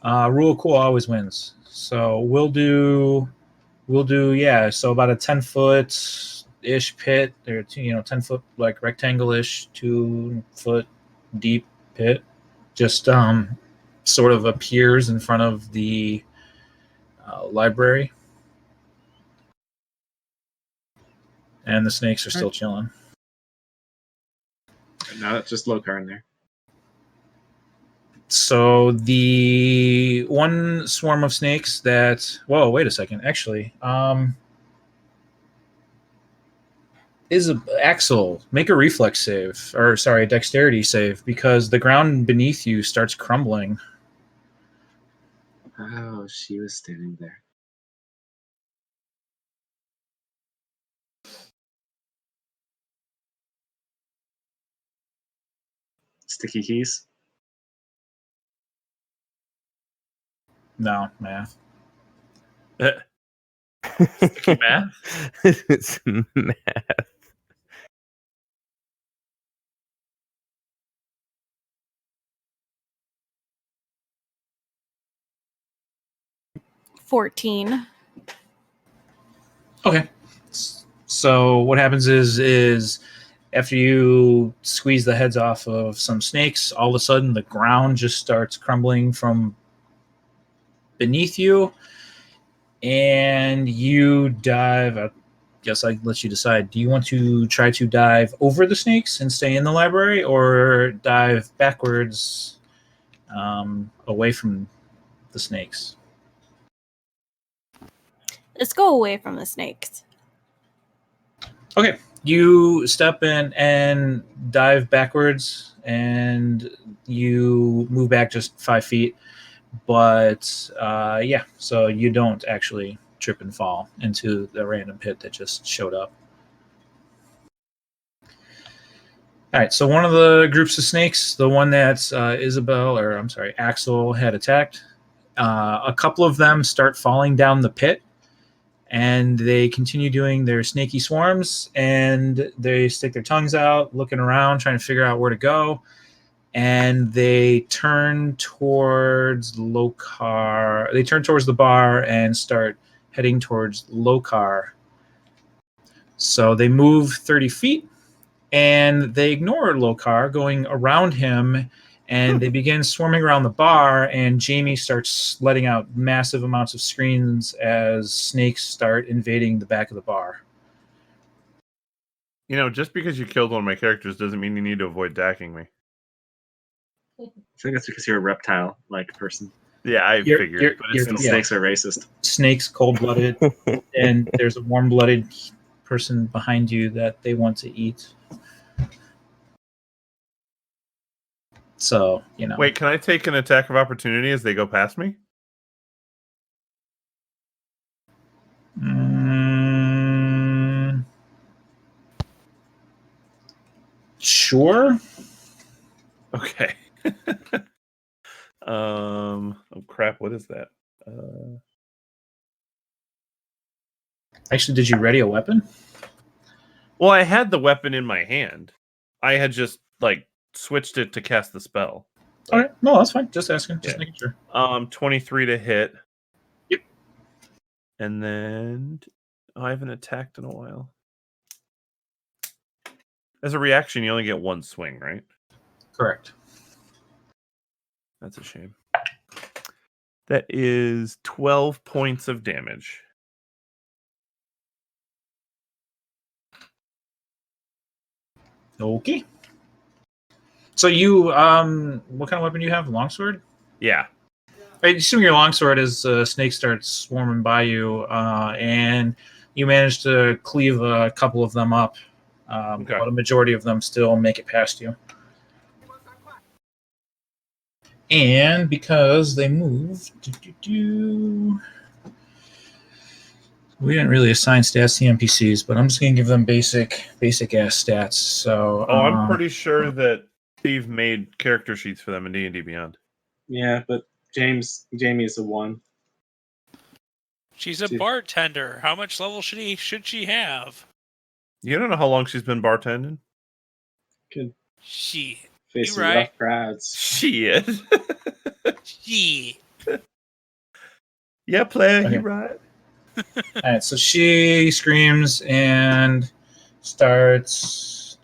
Rule of cool always wins. So we'll do yeah. So about a 10-foot ish pit. They're 10-foot like rectangle ish, 2-foot deep pit. Just sort of appears in front of the library, and the snakes are still chilling. Now it's just Lokar in there. So the one swarm of snakes that wait a second, actually, is Axel, make a reflex save, or sorry, a dexterity save, because the ground beneath you starts crumbling. Oh, she was standing there. Sticky keys. No, math. Sticky math? It's math. $14. Okay. So what happens is after you squeeze the heads off of some snakes, all of a sudden the ground just starts crumbling from beneath you, and you dive. I guess I let you decide. Do you want to try to dive over the snakes and stay in the library, or dive backwards away from the snakes? Let's go away from the snakes. Okay. You step in and dive backwards, and you move back just 5 feet. But yeah, so you don't actually trip and fall into the random pit that just showed up. All right, so one of the groups of snakes, the one that Axel had attacked, a couple of them start falling down the pit, and they continue doing their snaky swarms, and they stick their tongues out, looking around, trying to figure out where to go. And they turn towards Lokar. They turn towards the bar and start heading towards Lokar. So they move 30 feet, and they ignore Lokar, going around him, and they begin swarming around the bar, and Jamie starts letting out massive amounts of screams as snakes start invading the back of the bar. Just because you killed one of my characters doesn't mean you need to avoid dacking me. I think that's because you're a reptile-like person. Yeah, I figured. But And snakes are racist. Snakes, cold-blooded, and there's a warm-blooded person behind you that they want to eat. So, Wait, can I take an attack of opportunity as they go past me? Sure. Okay. Oh crap! What is that? Actually, did you ready a weapon? Well, I had the weapon in my hand. I had just switched it to cast the spell. All right, no, that's fine. Just asking, just making sure. 23 to hit. Yep. And then I haven't attacked in a while. As a reaction, you only get one swing, right? Correct. That's a shame. That is 12 points of damage. Okay. So you, what kind of weapon do you have? Longsword? Yeah. I assume your longsword as snakes start swarming by you, and you manage to cleave a couple of them up, Okay. but a majority of them still make it past you. And because they moved, we didn't really assign stats to NPCs, but I'm just gonna give them basic ass stats. So, I'm pretty sure that Steve made character sheets for them in D&D Beyond. Yeah, but Jamie is a 1. She's a bartender. How much level should she have? You don't know how long she's been bartending? Could She. face You right. rough crowds. Shit. She. Yeah, player, Okay. you're right. All right, so she screams and starts.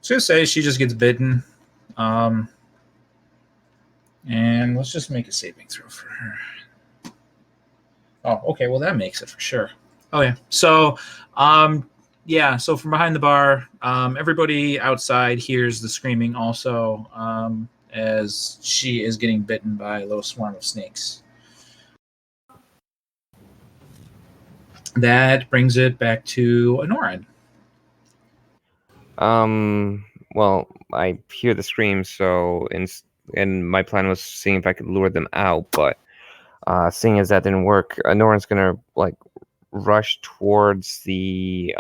So say she just gets bitten. And let's just make a saving throw for her. Oh, okay. Well, that makes it for sure. Oh yeah. So, so from behind the bar, everybody outside hears the screaming also, as she is getting bitten by a little swarm of snakes. That brings it back to Anoran. Well, I hear the screams, so and my plan was seeing if I could lure them out, but seeing as that didn't work, Noran's gonna like rush towards the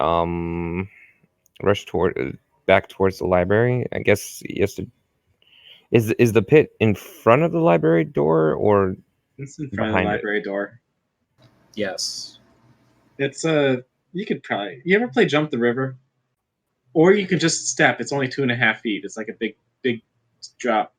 back towards the library. I guess he has to. Is the pit in front of the library door or It's in front of the behind it? library door. Yes. It's you could probably. You ever play Jump the River? Or you can just step. It's only 2.5 feet. It's like a big drop.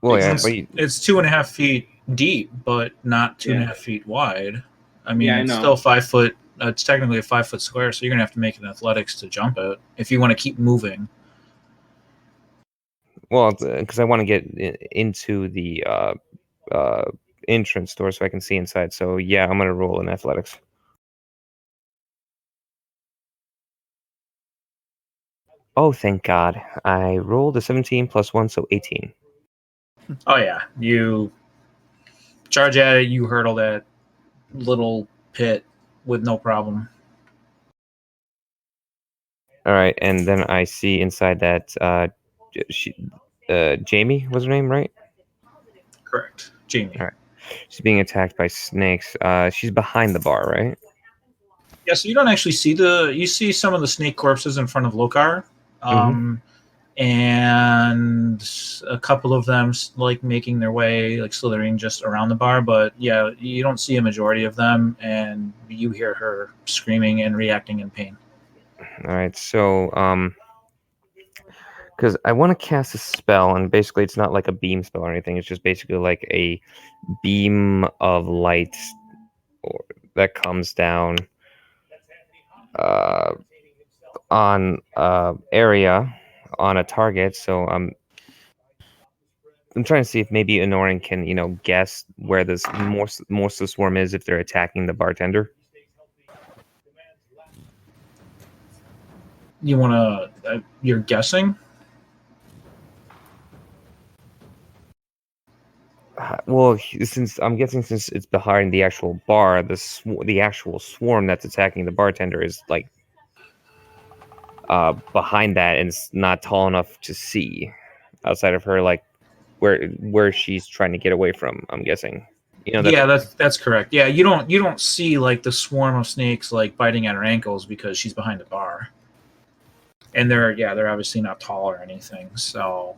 Well, yeah, It's, but it's 2.5 feet deep, but not 2.5 feet wide. I mean, Yeah, I it's know. still 5 foot. It's technically a 5 foot square, so you're gonna have to make an athletics to jump it if you want to keep moving. well, because I want to get into the entrance door so I can see inside. So yeah, I'm gonna roll in athletics. Oh, thank God! I rolled a 17 plus 1, so 18. Oh yeah, you charge at it. You hurdle that little pit with no problem. All right, and then I see inside that Jamie was her name, right? Correct, Jamie. All right. She's being attacked by snakes. She's behind the bar, right? Yeah, so you don't actually see you see some of the snake corpses in front of Lokar, and a couple of them like making their way, like slithering just around the bar. But yeah, you don't see a majority of them, and you hear her screaming and reacting in pain. All right, so because I want to cast a spell, and basically it's not like a beam spell or anything. It's just basically like a beam of light that comes down on area on a target. So I'm trying to see if maybe Anoran can, guess where this most of the swarm is if they're attacking the bartender. You want to? You're guessing. Well, since I'm guessing, since it's behind the actual bar, the actual swarm that's attacking the bartender is like behind that, and it's not tall enough to see outside of her, like where she's trying to get away from. I'm guessing. Yeah, that's correct. Yeah, you don't see like the swarm of snakes like biting at her ankles because she's behind the bar, and they're obviously not tall or anything. So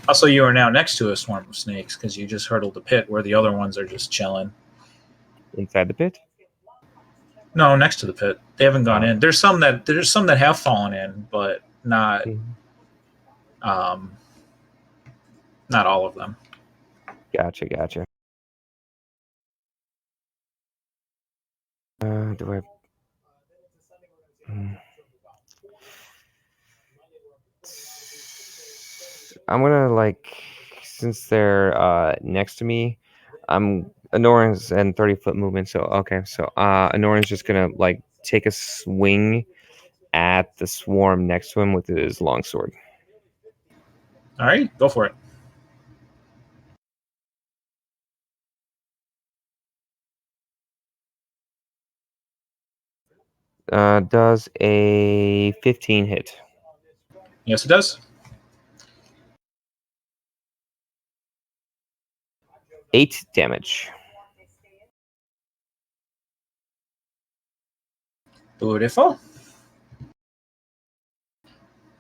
also, you are now next to a swarm of snakes because you just hurdled the pit where the other ones are just chilling. Inside the pit. No, next to the pit. They haven't gone in. There's some that have fallen in, but not not all of them. Gotcha. Do I? I'm gonna since they're next to me, Anoran's and 30-foot movement. So okay, so Anoran's just gonna take a swing at the swarm next to him with his longsword. All right, go for it. Does a 15 hit? Yes, it does. 8 damage. Beautiful.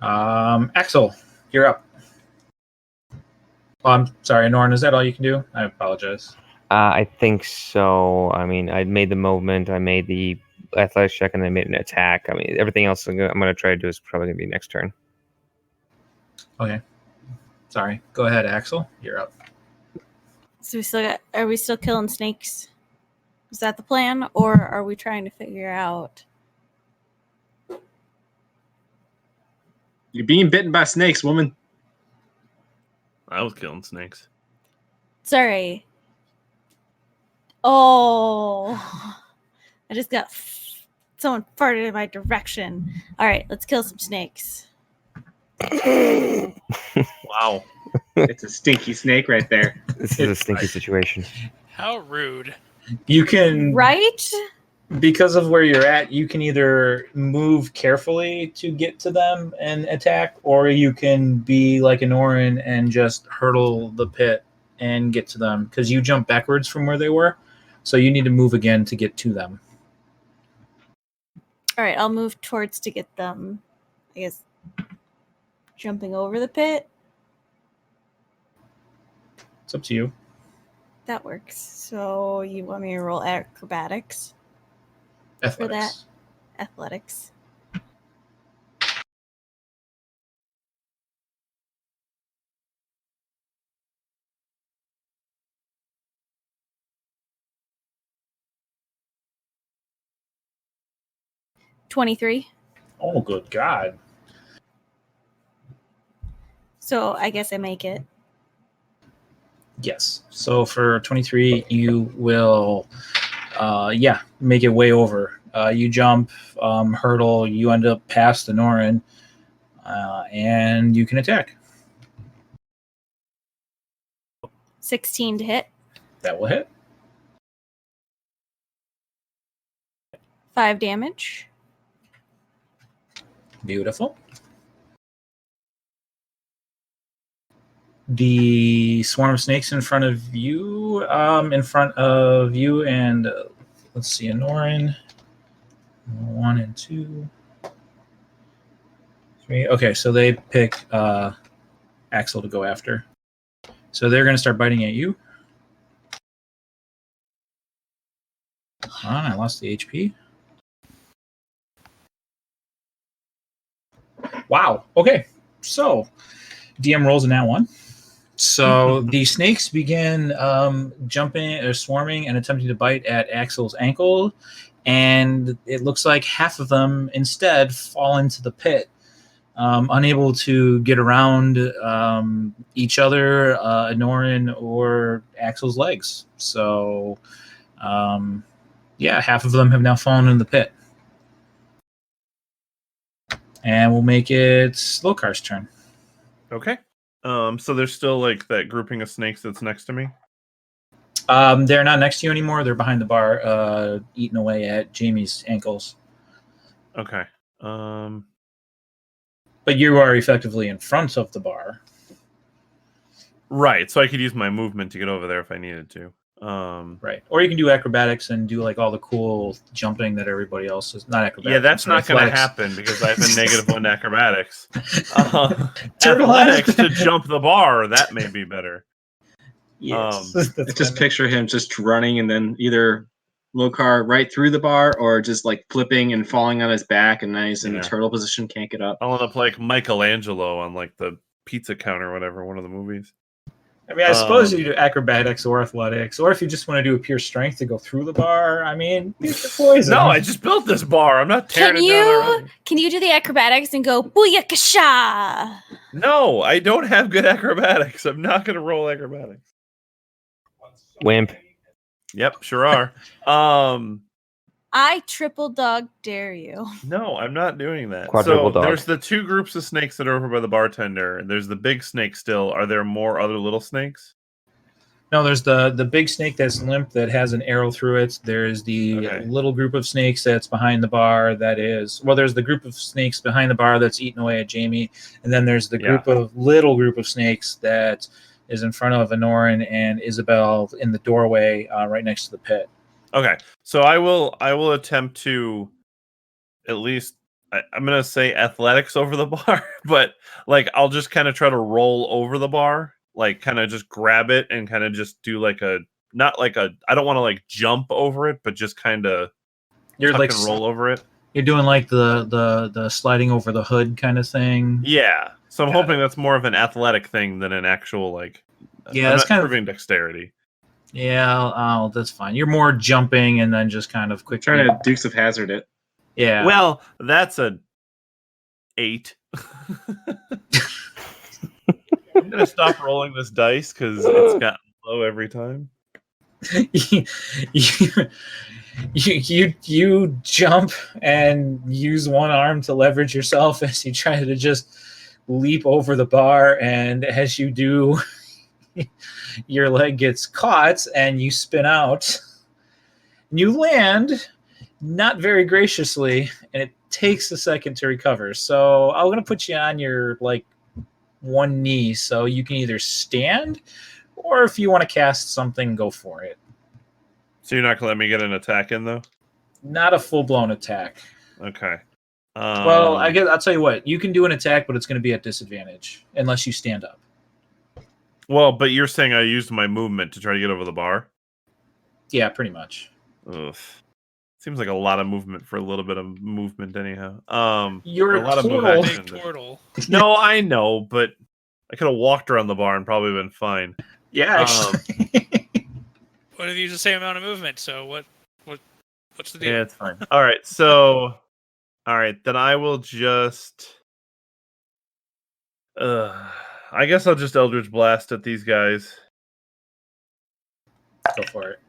Axel, you're up. Oh, I'm sorry, Norn. Is that all you can do? I apologize. I think so. I mean, I made the movement. I made the athletics check and then made an attack. I mean, everything else I'm gonna try to do is probably gonna be next turn. Okay. Sorry. Go ahead, Axel. You're up. So are we still killing snakes? Is that the plan, or are we trying to figure out? You're being bitten by snakes, woman. I was killing snakes. Sorry. Oh, I just got someone farted in my direction. All right, let's kill some snakes. Wow. It's a stinky snake right there. This is a stinky situation. How rude. You can, Right? because of where you're at, you can either move carefully to get to them and attack, or you can be like an Orin and just hurdle the pit and get to them, because you jump backwards from where they were. So you need to move again to get to them. All right, I'll move towards to get them. I guess jumping over the pit. It's up to you. That works. So you want me to roll acrobatics? Athletics. Athletics. $23. Oh, good God. So I guess I make it. Yes. So for 23, you will, make it way over. You jump, hurdle, you end up past the Norin, and you can attack. 16 to hit. That will hit. 5 damage. Beautiful. The swarm of snakes in front of you, and let's see, a Norin. 1 and 2, 3. Okay, so they pick Axel to go after. So they're going to start biting at you. Hold on, I lost the HP. Wow. Okay. So DM rolls in that one. So the snakes begin jumping or swarming and attempting to bite at Axel's ankle. And it looks like half of them instead fall into the pit, unable to get around each other, Anorin or Axel's legs. So, half of them have now fallen in the pit. And we'll make it Slokar's turn. Okay. So there's still like that grouping of snakes that's next to me. They're not next to you anymore. They're behind the bar, eating away at Jamie's ankles. Okay. But you are effectively in front of the bar. Right. So I could use my movement to get over there if I needed to. Right. Or you can do acrobatics and do like all the cool jumping that everybody else is. Not acrobatics. Yeah, that's not going to happen because I have a -1 acrobatics. Athletics to jump the bar, that may be better. Yes. I just picture him just running and then either Lokar right through the bar or just like flipping and falling on his back and then he's in the turtle position, can't get up. I want to play like Michelangelo on like the pizza counter or whatever, one of the movies. I mean, I suppose you do acrobatics or athletics, or if you just want to do a pure strength to go through the bar. I mean, pick your poison. No, I just built this bar. I'm not tearing it down already. Can you do the acrobatics and go booyakasha? No, I don't have good acrobatics. I'm not going to roll acrobatics. Wimp. Yep, sure are. I triple dog dare you. No, I'm not doing that. Quadruple dog. There's the 2 groups of snakes that are over by the bartender. There's the big snake still. Are there more other little snakes? No, there's the big snake that's limp that has an arrow through it. There's the little group of snakes that's behind the bar there's the group of snakes behind the bar that's eating away at Jamie. And then there's the little group of snakes that is in front of Anorin and Isabel in the doorway right next to the pit. Okay, so I will attempt to at least I'm gonna say athletics over the bar, but like I'll just kind of try to roll over the bar, like kind of just grab it and kind of just do like I don't want to like jump over it, but just kind of You're tuck like and roll over it. You're doing like the sliding over the hood kind of thing. Yeah. So I'm Got hoping that's more of an athletic thing than an actual like. Yeah, I'm it's not kind of proving dexterity. Yeah, that's fine. You're more jumping and then just kind of quickly. Trying to Dukes of Hazzard it. Yeah. Well, that's a 8. I'm gonna stop rolling this dice because it's gotten low every time. you, you jump and use one arm to leverage yourself as you try to just leap over the bar, and as you do, your leg gets caught and you spin out. You land not very graciously, and it takes a second to recover. So I'm gonna put you on your like one knee, so you can either stand, or if you want to cast something, go for it. So you're not gonna let me get an attack in though? Not a full-blown attack. Okay. Well, I guess I'll tell you what. You can do an attack, but it's going to be at disadvantage unless you stand up. Well, but you're saying I used my movement to try to get over the bar? Yeah, pretty much. Ugh. Seems like a lot of movement for a little bit of movement, anyhow. You're a lot of move total- Big action. turtle. No, I know, but I could have walked around the bar and probably been fine. Yeah, actually. What if you use the same amount of movement? So what's the deal? Yeah, it's fine. All right, so then I will just I guess I'll just Eldritch Blast at these guys. Go for it.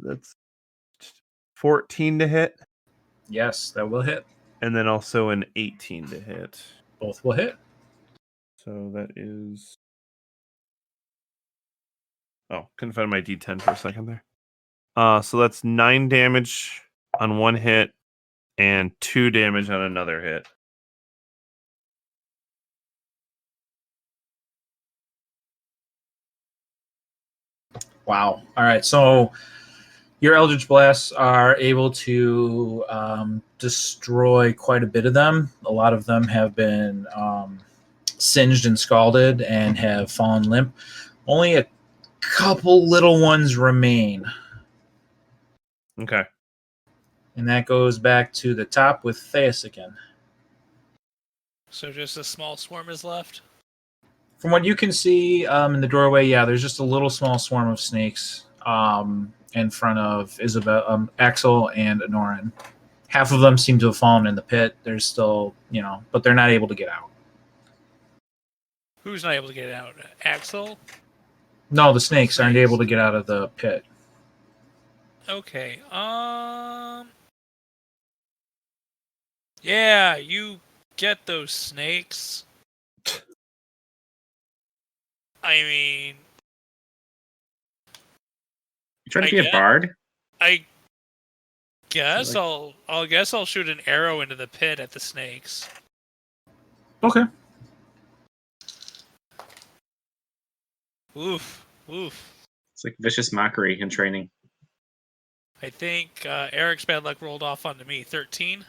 That's 14 to hit, Yes, that will hit. and then also an 18 to hit. Both will hit. So that is couldn't find my D10 for a second there. So that's 9 damage on one hit and 2 damage on another hit. Wow. All right, so your Eldritch Blasts are able to destroy quite a bit of them. A lot of them have been singed and scalded and have fallen limp. Only a couple little ones remain. Okay. And that goes back to the top with Theus again. So just a small swarm is left. From what you can see in the doorway, yeah, there's just a little small swarm of snakes in front of Isabel, Axel, and Anoran. Half of them seem to have fallen in the pit. There's still, but they're not able to get out. Who's not able to get out? Axel? No, the snakes aren't able to get out of the pit. Okay. Yeah, you get those snakes. I mean, You trying to be a bard? I guess I'll shoot an arrow into the pit at the snakes. Okay. Oof. It's like vicious mockery in training. I think Eric's bad luck rolled off onto me. 13.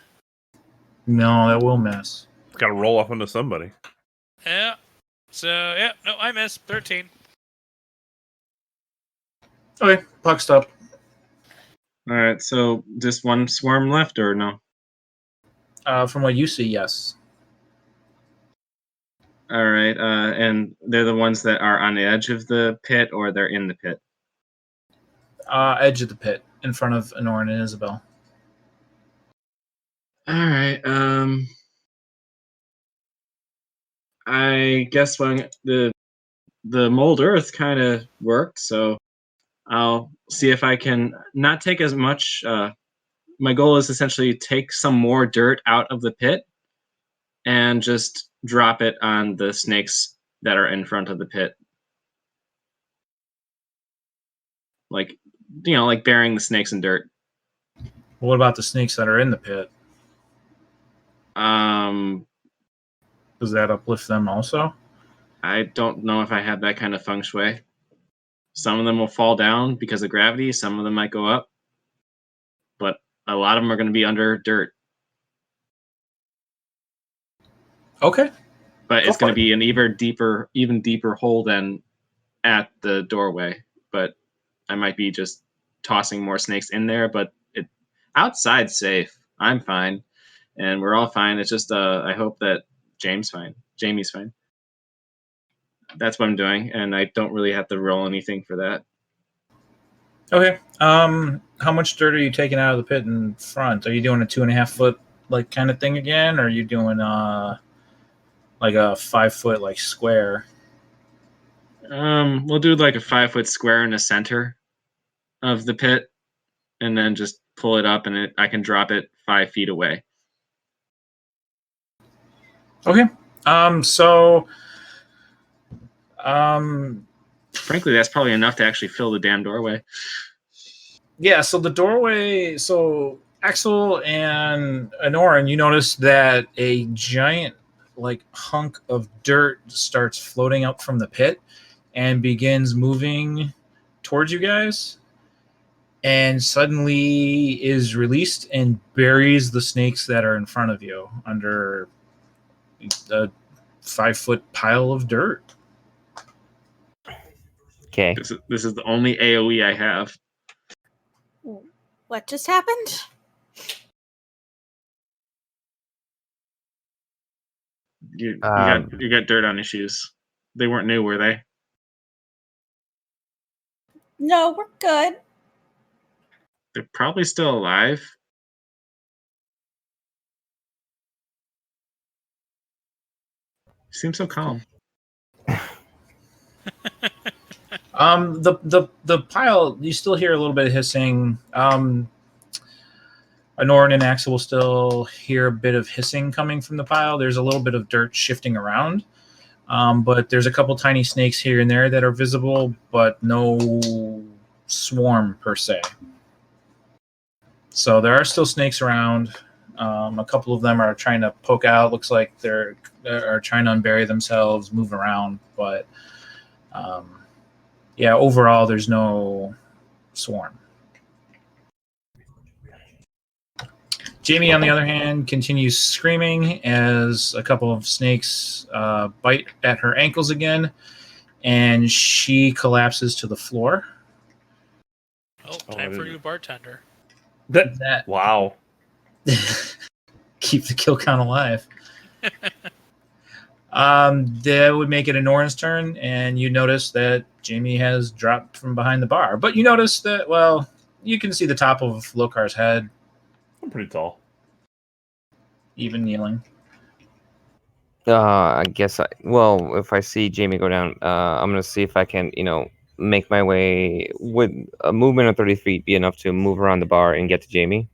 No, that will miss. It's got to roll off onto somebody. Yeah. So no, I missed. 13. Okay, Puck's up. All right, so just one swarm left, or no? From what you see, yes. All right, and they're the ones that are on the edge of the pit, or they're in the pit? Edge of the pit, in front of Anoran and Isabel. All right, I guess when the mold earth kind of worked, so I'll see if I can not take as much. My goal is essentially take some more dirt out of the pit and just drop it on the snakes that are in front of the pit. Like burying the snakes in dirt. What about the snakes that are in the pit? Does that uplift them also? I don't know if I have that kind of feng shui. Some of them will fall down because of gravity. Some of them might go up. But a lot of them are going to be under dirt. Okay. But it's going to be an even deeper hole than at the doorway. But I might be just tossing more snakes in there. But Outside's safe. I'm fine, and we're all fine. It's just I hope that Jamie's fine. That's what I'm doing, and I don't really have to roll anything for that. Okay. How much dirt are you taking out of the pit in front? Are you doing a 2.5 foot like kind of thing again, or are you doing like a 5 foot like square? We'll do like a 5-foot square in the center of the pit, and then just pull it up, and I can drop it 5 feet away. Okay. So, frankly, that's probably enough to actually fill the damn doorway. Yeah. So the doorway. So Axel and Anoran, you notice that a giant like hunk of dirt starts floating up from the pit and begins moving towards you guys, and suddenly is released and buries the snakes that are in front of you under a 5 foot pile of dirt. Okay. This is the only AoE I have. What just happened? You got dirt on your shoes. They weren't new, were they? No, we're good. They're probably still alive. You seem so calm. The pile, you still hear a little bit of hissing. Anoran and Axel will still hear a bit of hissing coming from the pile. There's a little bit of dirt shifting around, but there's a couple tiny snakes here and there that are visible, but no swarm per se. So there are still snakes around. A couple of them are trying to poke out. Looks like they're trying to unbury themselves, move around, but yeah, overall there's no swarm. Jamie, on the other hand, continues screaming as a couple of snakes bite at her ankles again, and she collapses to the floor. Oh, time for you, bartender. That Wow. keep the kill count alive. That would make it Anoran's turn, and you notice that Jamie has dropped from behind the bar. But you notice that, well, you can see the top of Lokar's head. I'm pretty tall. Even kneeling. I guess if I see Jamie go down, I'm gonna see if I can, make my way. Would a movement of 30 feet be enough to move around the bar and get to Jamie?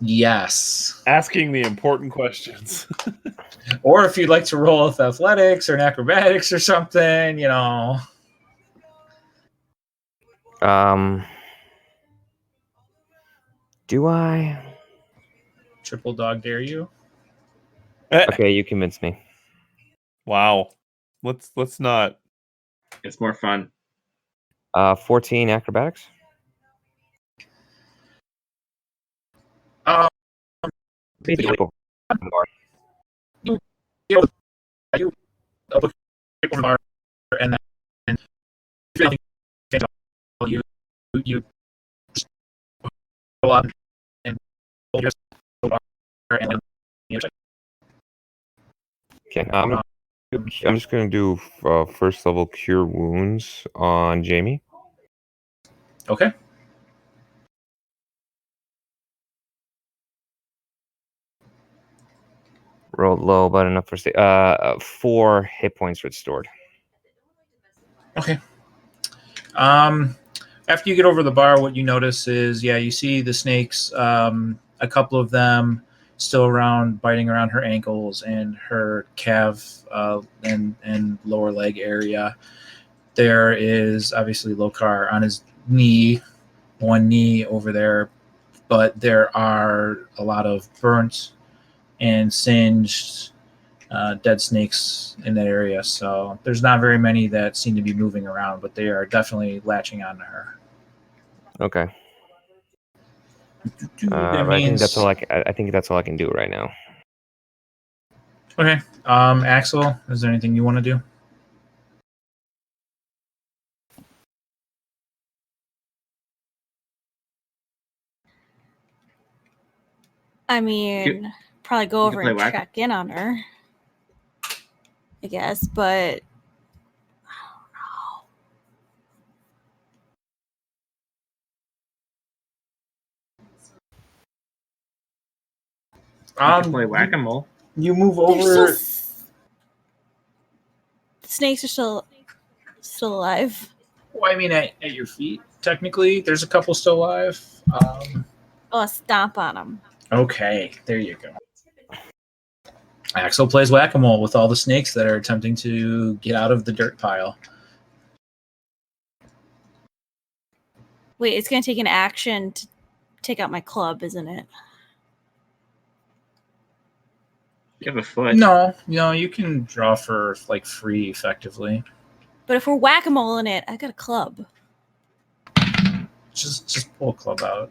Yes. Asking the important questions. Or if you'd like to roll with athletics or an acrobatics or something, Do I? Triple dog dare you? Okay, you convinced me. Wow. Let's not. It's more fun. 14 acrobatics. And then you roll up and hold your and then Okay, I'm just gonna do first level cure wounds on Jamie. Okay. Rolled low, but enough for 4 hit points restored. Okay. After you get over the bar, what you notice is, you see the snakes, a couple of them still around, biting around her ankles and her calf and lower leg area. There is obviously Lokar on his knee, one knee over there, but there are a lot of burnt and singed dead snakes in that area. So there's not very many that seem to be moving around, but they are definitely latching onto her. Okay. That I think means that's all I think that's all I can do right now. okay. Axel, is there anything you want to do? I mean, probably go you over can and play whack. check in on her. I guess, but You can play whack-a-mole. You move they're over. the snakes are still alive. Well, I mean, at your feet, technically, there's a couple still alive. I'll stomp on them. Okay, there you go. Axel plays whack-a-mole with all the snakes that are attempting to get out of the dirt pile. Wait, it's going to take an action to take out my club, isn't it? You have a foot. No, you can draw for like free, effectively. But if we're whack-a-mole in it, I got a club. Just pull a club out.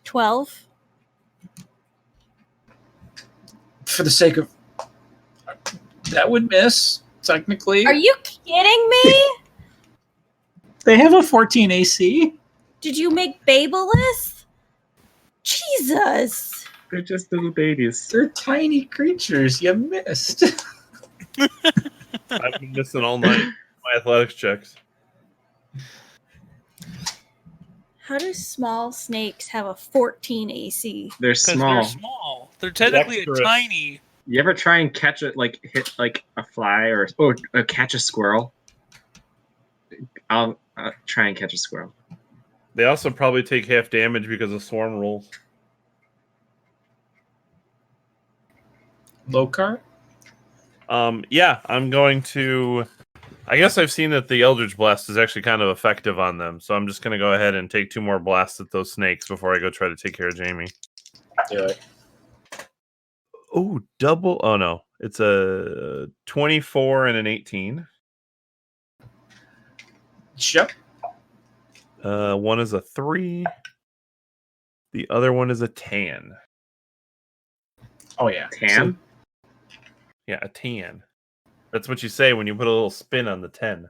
12. For the sake of that would miss, technically. Are you kidding me? They have a 14 AC. Did you make Babeless? Jesus. They're just little babies. They're tiny creatures. You missed. I've been missing all night. My athletics checks. How do small snakes have a 14 AC? They're Because small. they're small. They're technically Dexterous. a tiny. You ever try and catch it, like hit like a fly or catch a squirrel? I'll try and catch a squirrel. They also probably take half damage because of swarm rolls. Lokar? Yeah, I'm going to. I guess I've seen that the Eldritch Blast is actually kind of effective on them, so I'm just going to go ahead and take 2 more blasts at those snakes before I go try to take care of Jamie. Do it. Oh, double. Oh, no. It's a 24 and an 18. Yep. One is a 3. The other one is a 10. Oh, yeah. Tan? Yeah, a 10. That's what you say when you put a little spin on the 10.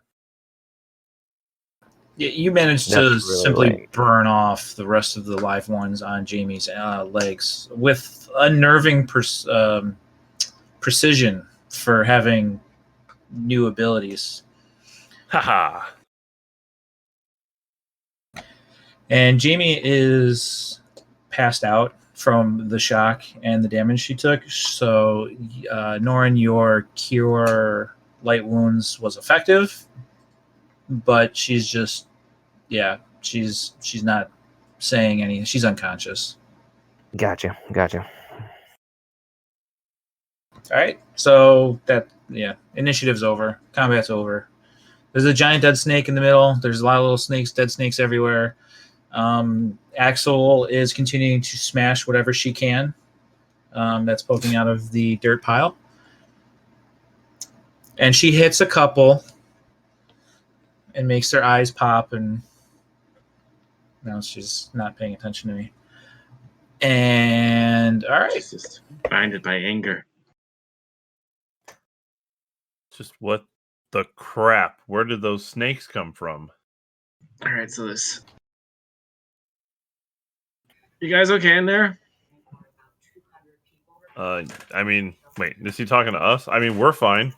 You managed That's to really simply lame. burn off the rest of the live ones on Jamie's legs with unnerving precision for having new abilities. Haha. And Jamie is passed out from the shock and the damage she took. So, Norin, your cure light wounds was effective, but she's just, she's not saying anything. She's unconscious. Gotcha. All right. So initiative's over. Combat's over. There's a giant dead snake in the middle. There's a lot of little snakes, dead snakes everywhere. Axel is continuing to smash whatever she can that's poking out of the dirt pile. And she hits a couple and makes their eyes pop, and now she's not paying attention to me. And all right. She's just blinded by anger. Just what the crap? Where did those snakes come from? All right, so this. You guys okay in there? I mean, wait, is he talking to us? I mean, we're fine.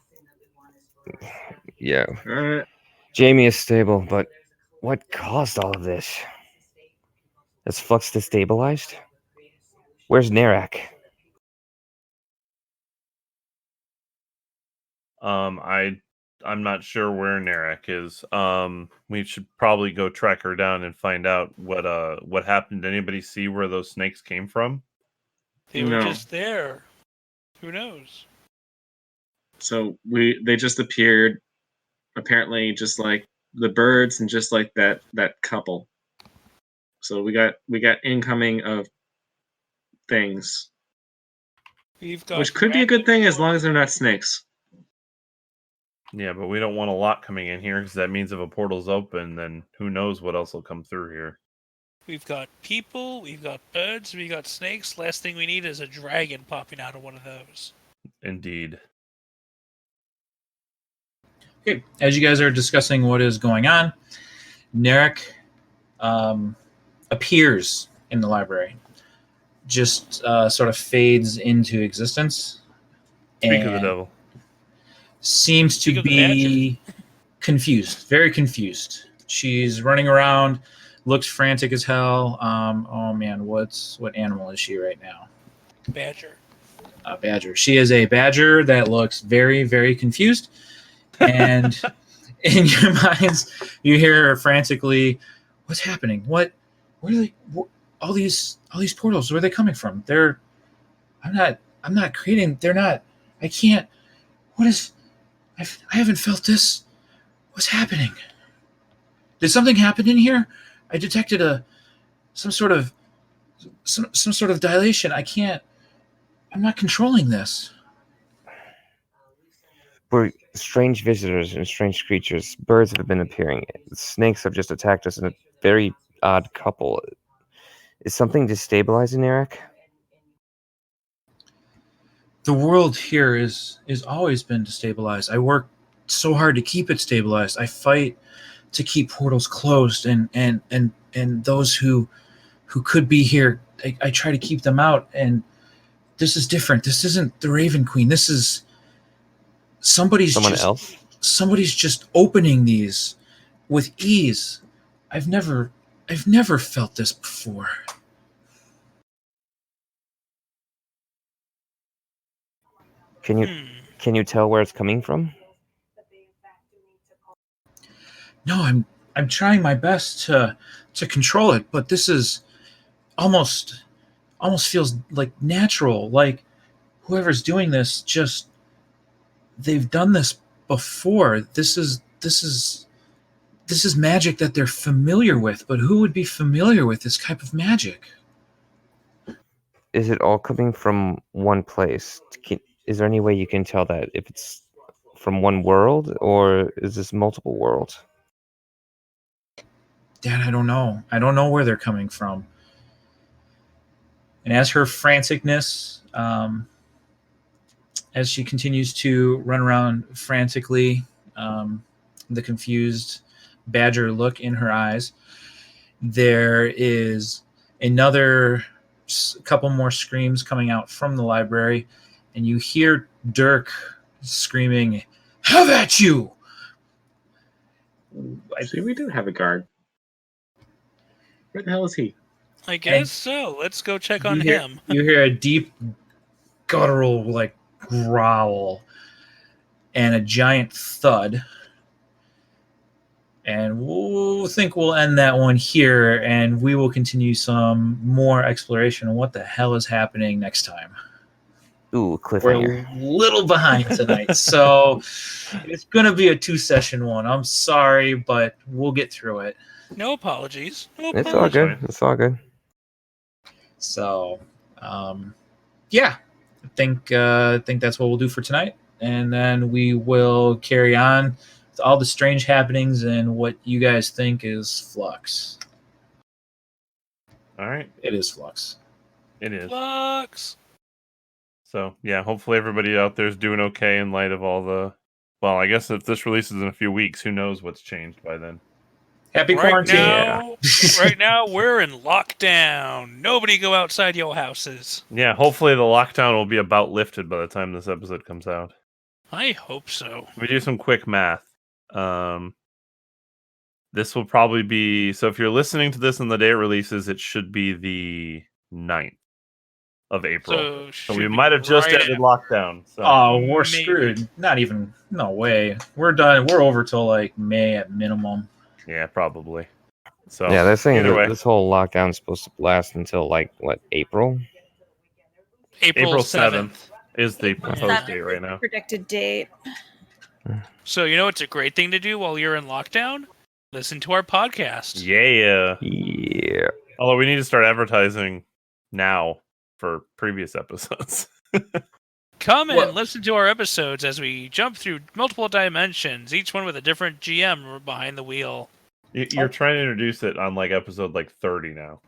Yeah. All right. Jamie is stable, but what caused all of this? Is Flux destabilized? Where's Narak? I'm not sure where Narak is. We should probably go track her down and find out what happened. Did anybody see where those snakes came from? They were No. just there. Who knows? So they just appeared, apparently, just like the birds and just like that couple. So we got incoming of things, We've got which could be a good thing as random- long as they're not snakes. Yeah, but we don't want a lot coming in here because that means if a portal's open, then who knows what else will come through here. We've got people, we've got birds, we've got snakes. Last thing we need is a dragon popping out of one of those. Indeed. Okay. As you guys are discussing what is going on, Narek appears in the library. just sort of fades into existence. Speak of the and devil. Seems Speak to of the be confused, very confused. She's running around, looks frantic as hell. Oh man, what animal is she right now? Badger. A badger. She is a badger that looks very, very confused. And in your minds, you hear her frantically, "What's happening? Where are they? All these portals? Where are they coming from? I'm not creating. They're not. I can't. What is? I haven't felt this. What's happening? Did something happen in here? I detected some sort of dilation. I can't. I'm not controlling this." We're strange visitors and strange creatures. Birds have been appearing. Snakes have just attacked us in a very odd couple. Is something destabilizing, Eric? The world here is always been destabilized. I work so hard to keep it stabilized. I fight to keep portals closed, and those who could be here, I try to keep them out. And this is different. This isn't the Raven Queen. This is someone else. Somebody's just opening these with ease. I've never felt this before. Can you tell where it's coming from? No, I'm trying my best to control it, but this is almost feels like natural. Like whoever's doing this, just they've done this before. This is magic that they're familiar with, but who would be familiar with this type of magic? Is it all coming from one place? Is there any way you can tell that if it's from one world, or is this multiple worlds? Dad, I don't know. I don't know where they're coming from. And as her franticness, as she continues to run around frantically, the confused badger look in her eyes, there is another couple more screams coming out from the library, and you hear Dirk screaming, "Have at you!" See, we do have a guard. Where the hell is he? I guess so. Let's go check on him. You hear a deep, guttural, like, growl and a giant thud. And we'll think we'll end that one here, and we will continue some more exploration on what the hell is happening next time. Ooh, We're cliffhanger. a little behind tonight, so it's going to be a 2-session one. I'm sorry, but we'll get through it. No apologies. It's all good. It's all good. So, yeah, I think that's what we'll do for tonight, and then we will carry on with all the strange happenings and what you guys think is Flux. All right. It is Flux. It is. Flux. So, yeah, hopefully everybody out there is doing okay in light of all the... Well, I guess if this releases in a few weeks, who knows what's changed by then. Happy quarantine. Right now, we're in lockdown. Nobody go outside your houses. Yeah, hopefully the lockdown will be about lifted by the time this episode comes out. I hope so. We do some quick math. This will probably be... So if you're listening to this on the day it releases, it should be the 9th of April. So we might have just ended lockdown. So. Oh, we're screwed. Not even... No way. We're done. We're over till, like, May at minimum. Yeah, probably. So yeah, they're saying either way, this whole lockdown is supposed to last until, like, what, April? April 7th is the proposed date right now. Predicted date. So, you know what's a great thing to do while you're in lockdown? Listen to our podcast. Yeah. Yeah. Although we need to start advertising now for previous episodes. Come and listen to our episodes as we jump through multiple dimensions, each one with a different GM behind the wheel. You're trying to introduce it on like episode like 30 now.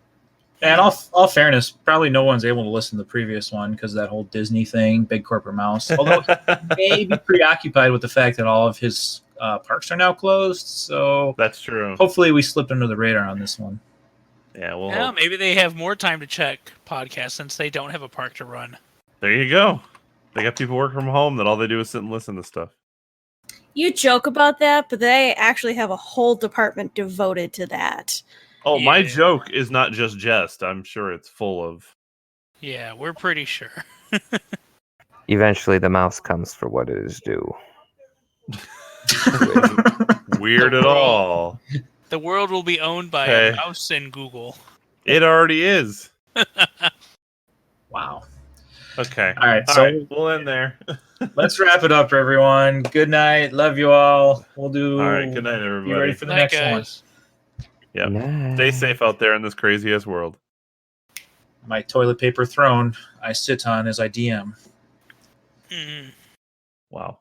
And all fairness, probably no one's able to listen to the previous one because that whole Disney thing, big corporate mouse. Although he may be preoccupied with the fact that all of his parks are now closed. So that's true. Hopefully we slipped under the radar on this one. Yeah, we'll Well, hope. maybe they have more time to check podcasts since they don't have a park to run. There you go. They got people working from home that all they do is sit and listen to stuff. You joke about that, but they actually have a whole department devoted to that. Oh, my Yeah. joke is not just jest. I'm sure it's full of. Yeah, we're pretty sure. Eventually, the mouse comes for what it is due. Weird at all. The world will be owned by Okay. a mouse and Google. It already is. Wow. Okay. All right, All so right, we'll end there. let's wrap it up, everyone. Good night. Love you all. We'll do. All right. Good night, Be ready everybody. for the Night, next one. guys. Yep. Nice. Stay safe out there in this crazy ass world. My toilet paper throne I sit on as I DM. Mm. Wow.